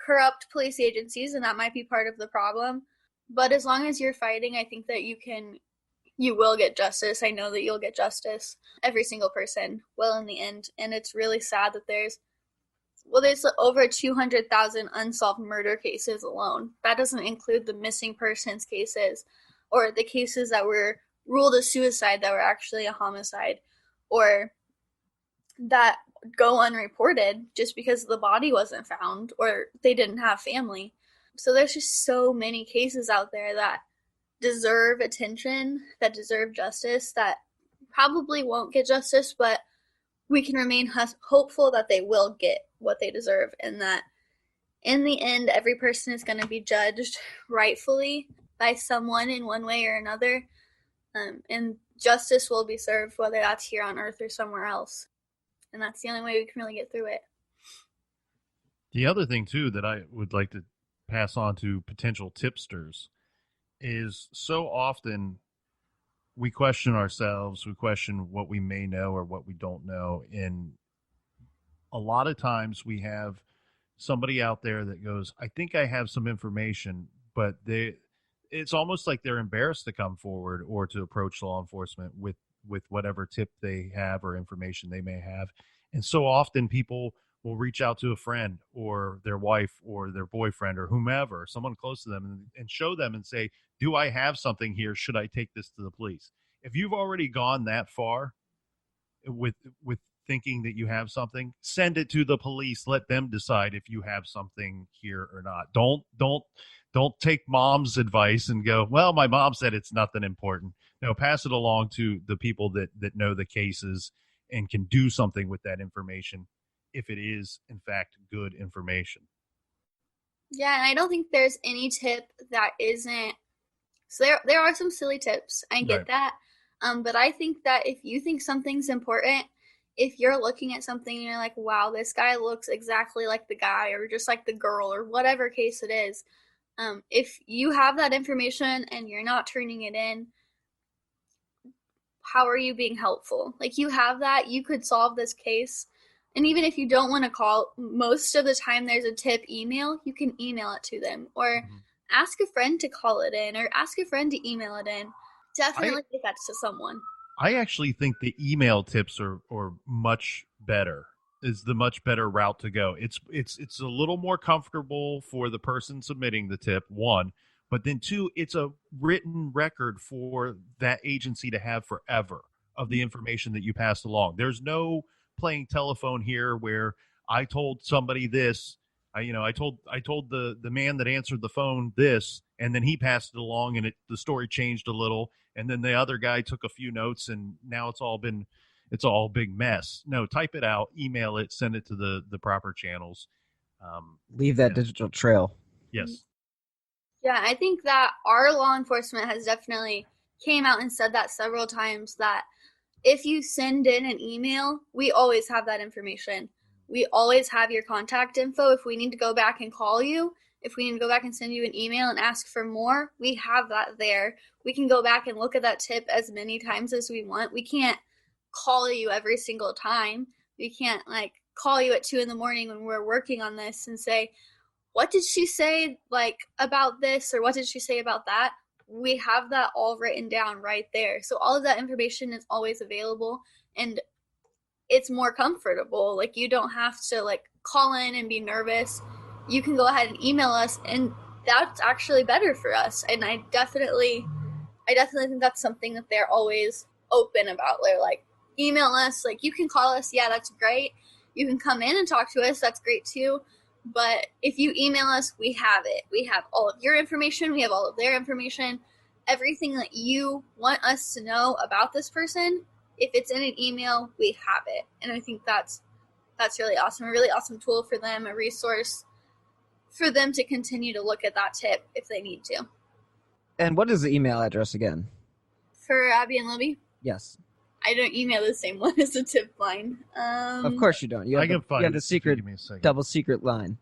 corrupt police agencies, and that might be part of the problem. But as long as you're fighting, I think that you will get justice. I know that you'll get justice. Every single person will in the end. And it's really sad that there's over 200,000 unsolved murder cases alone. That doesn't include the missing persons cases, or the cases that were ruled a suicide that were actually a homicide, or that go unreported just because the body wasn't found or they didn't have family. So there's just so many cases out there that deserve attention, that deserve justice, that probably won't get justice, but we can remain hopeful that they will get what they deserve, and that in the end, every person is going to be judged rightfully by someone in one way or another, and justice will be served, whether that's here on Earth or somewhere else. And that's the only way we can really get through it. The other thing, too, that I would like to pass on to potential tipsters is so often we question ourselves, we question what we may know or what we don't know. And a lot of times we have somebody out there that goes, I think I have some information, but it's almost like they're embarrassed to come forward or to approach law enforcement with whatever tip they have or information they may have. And so often people will reach out to a friend or their wife or their boyfriend or whomever, someone close to them, and show them and say, do I have something here? Should I take this to the police? If you've already gone that far with thinking that you have something, send it to the police. Let them decide if you have something here or not. Don't take mom's advice and go, well, my mom said it's nothing important. No, pass it along to the people that know the cases and can do something with that information if it is, in fact, good information. Yeah, and I don't think there's any tip that isn't. So there are some silly tips. I get Right. that. But I think that if you think something's important, if you're looking at something and you're like, wow, this guy looks exactly like the guy or just like the girl or whatever case it is, if you have that information and you're not turning it in, how are you being helpful? Like, you have that, you could solve this case. And even if you don't want to call, most of the time there's a tip email, you can email it to them, or ask a friend to call it in, or ask a friend to email it in. Definitely give that to someone. I actually think the email tips are much better. Is the much better route to go. It's a little more comfortable for the person submitting the tip, one, but then two, it's a written record for that agency to have forever of the information that you passed along. There's no playing telephone here where I told somebody this. I told the man that answered the phone this, and then he passed it along, and the story changed a little, and then the other guy took a few notes, and now it's all a big mess. No, type it out, email it, send it to the proper channels. Leave that digital trail. Yes. Yeah, I think that our law enforcement has definitely came out and said that several times, that if you send in an email, we always have that information. We always have your contact info. If we need to go back and call you, if we need to go back and send you an email and ask for more, we have that there. We can go back and look at that tip as many times as we want. We can't call you every single time. We can't call you at 2 a.m. when we're working on this and say, what did she say about this, or what did she say about that? We have that all written down right there. So all of that information is always available, and it's more comfortable. You don't have to call in and be nervous. You can go ahead and email us, and that's actually better for us. And I definitely think that's something that they're always open about. They're email us, you can call us, yeah, that's great. You can come in and talk to us, that's great too. But if you email us, we have it. We have all of your information. We have all of their information. Everything that you want us to know about this person, if it's in an email, we have it. And I think that's really awesome. A really awesome tool for them, a resource for them to continue to look at that tip if they need to. And what is the email address again? For Abby and Libby? Yes. I don't email the same one as the tip line. Of course you don't. You have the secret, double secret line.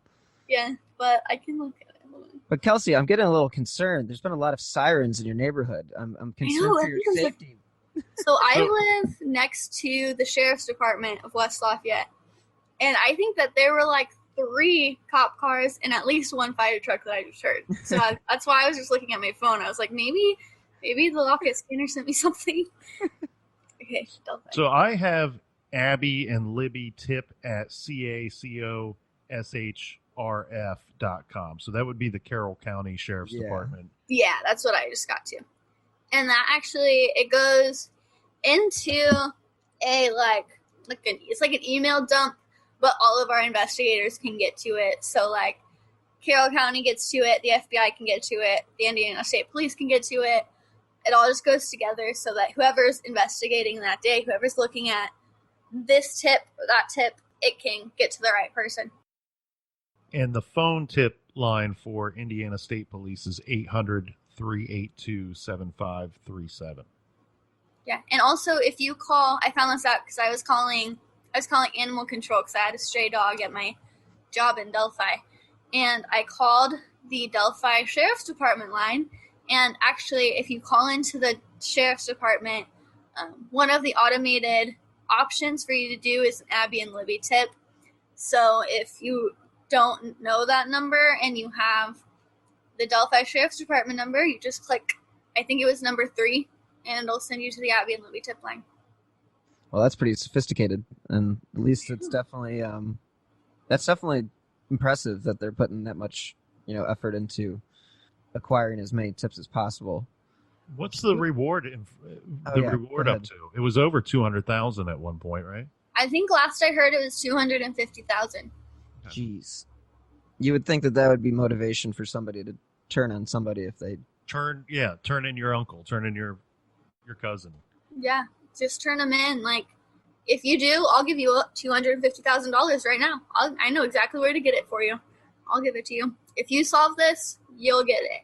Yeah, but I can look at it. But Kelsi, I'm getting a little concerned. There's been a lot of sirens in your neighborhood. I'm concerned for your safety. So I live next to the Sheriff's Department of West Lafayette, and I think that there were 3 cop cars and at least 1 fire truck that I just heard. So that's why I was just looking at my phone. I was like, maybe the Lafayette scanner sent me something. Okay, so I have Abby and Libby tip at CACOSHRF.com. So that would be the Carroll County Sheriff's Department. Yeah, that's what I just got to. And that actually, it goes into a it's like an email dump, but all of our investigators can get to it. So Carroll County gets to it, the FBI can get to it, the Indiana State Police can get to it. It all just goes together so that whoever's investigating that day, whoever's looking at this tip or that tip, it can get to the right person. And the phone tip line for Indiana State Police is 800-382-7537. Yeah, and also if you call, I found this out because I was calling animal control because I had a stray dog at my job in Delphi, and I called the Delphi Sheriff's Department line. And actually, if you call into the Sheriff's Department, one of the automated options for you to do is an Abby and Libby tip. So if you don't know that number and you have the Delphi Sheriff's Department number, you just click, I think it was number 3, and it'll send you to the Abby and Libby tip line. Well, that's pretty sophisticated, and at least it's definitely impressive that they're putting that much effort into acquiring as many tips as possible. What's the reward? Reward up to? It was over 200,000 at one point, right? I think last I heard it was 250,000. Jeez, you would think that would be motivation for somebody to turn on somebody if they turn in your uncle, turn in your cousin. Yeah, just turn them in. If you do, I'll give you $250,000 right now. I know exactly where to get it for you. I'll give it to you. If you solve this, you'll get it.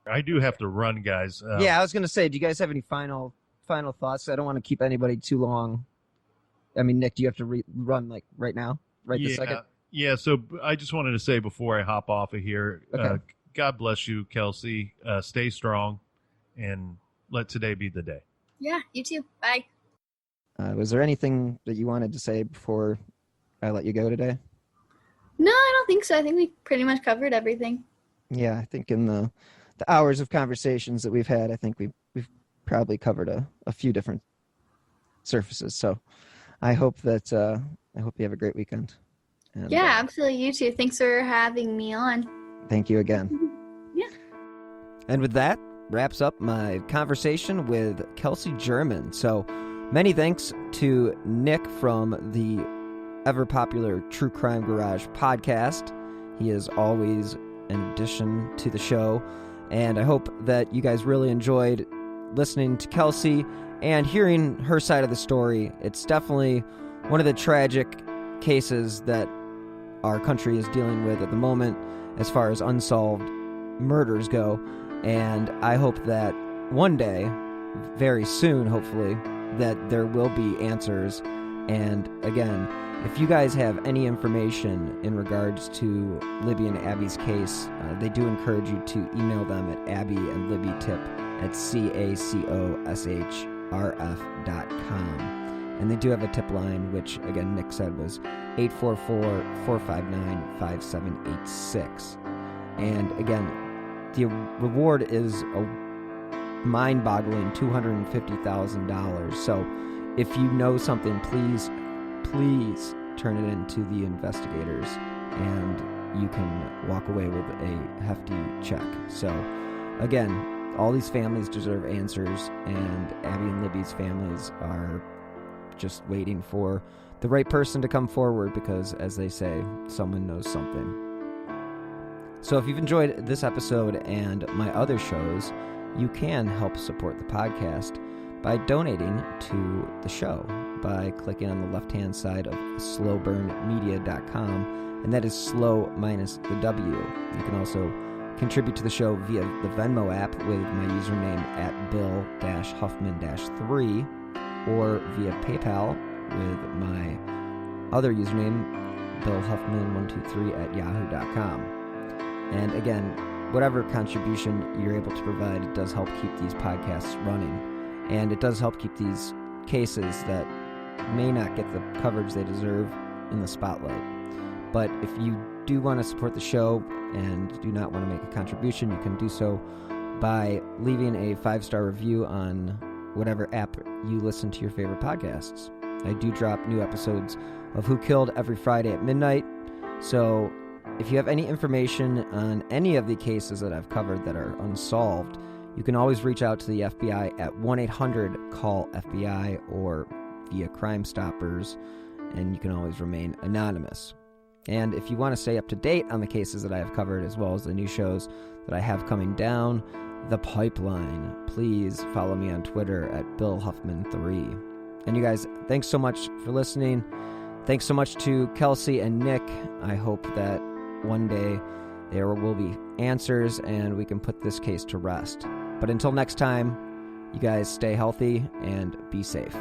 I do have to run, guys. I was going to say, do you guys have any final thoughts? I don't want to keep anybody too long. I mean, Nick, do you have to run right now? This second? Yeah, so I just wanted to say before I hop off of here, okay. God bless you, Kelsi. Stay strong, and let today be the day. Yeah, you too. Bye. Was there anything that you wanted to say before I let you go today? No, I don't think so. I think we pretty much covered everything. Yeah, I think in the hours of conversations that we've had, I think we've probably covered a few different surfaces. So I hope you have a great weekend. And, absolutely. You too. Thanks for having me on. Thank you again. Yeah. And with that, wraps up my conversation with Kelsi German. So many thanks to Nick from the ever-popular True Crime Garage podcast. He is always an addition to the show, and I hope that you guys really enjoyed listening to Kelsi and hearing her side of the story. It's definitely one of the tragic cases that our country is dealing with at the moment as far as unsolved murders go, and I hope that one day, very soon hopefully, that there will be answers. And again, if you guys have any information in regards to Libby and Abby's case, they do encourage you to email them at abbyandlibbytip@cacoshrf.com. And they do have a tip line, which, again, Nick said was 844-459-5786. And again, the reward is a mind-boggling $250,000. So if you know something, please turn it into the investigators, and you can walk away with a hefty check. So again, all these families deserve answers, and Abby and Libby's families are just waiting for the right person to come forward, because, as they say, someone knows something. So if you've enjoyed this episode and my other shows, you can help support the podcast by donating to the show by clicking on the left-hand side of slowburnmedia.com, and that is slow minus the W. You can also contribute to the show via the Venmo app with my username at Bill-Huffman-3, or via PayPal with my other username, BillHuffman123@yahoo.com. And again, whatever contribution you're able to provide, it does help keep these podcasts running. And it does help keep these cases that may not get the coverage they deserve in the spotlight. But if you do want to support the show and do not want to make a contribution, you can do so by leaving a 5-star review on whatever app you listen to your favorite podcasts. I do drop new episodes of Who Killed every Friday at midnight. So if you have any information on any of the cases that I've covered that are unsolved, you can always reach out to the FBI at 1-800-CALL-FBI or via Crime Stoppers, and you can always remain anonymous. And if you want to stay up to date on the cases that I have covered, as well as the new shows that I have coming down the pipeline, please follow me on Twitter at BillHuffman3. And you guys, thanks so much for listening. Thanks so much to Kelsi and Nick. I hope that one day there will be answers and we can put this case to rest. But until next time, you guys stay healthy and be safe.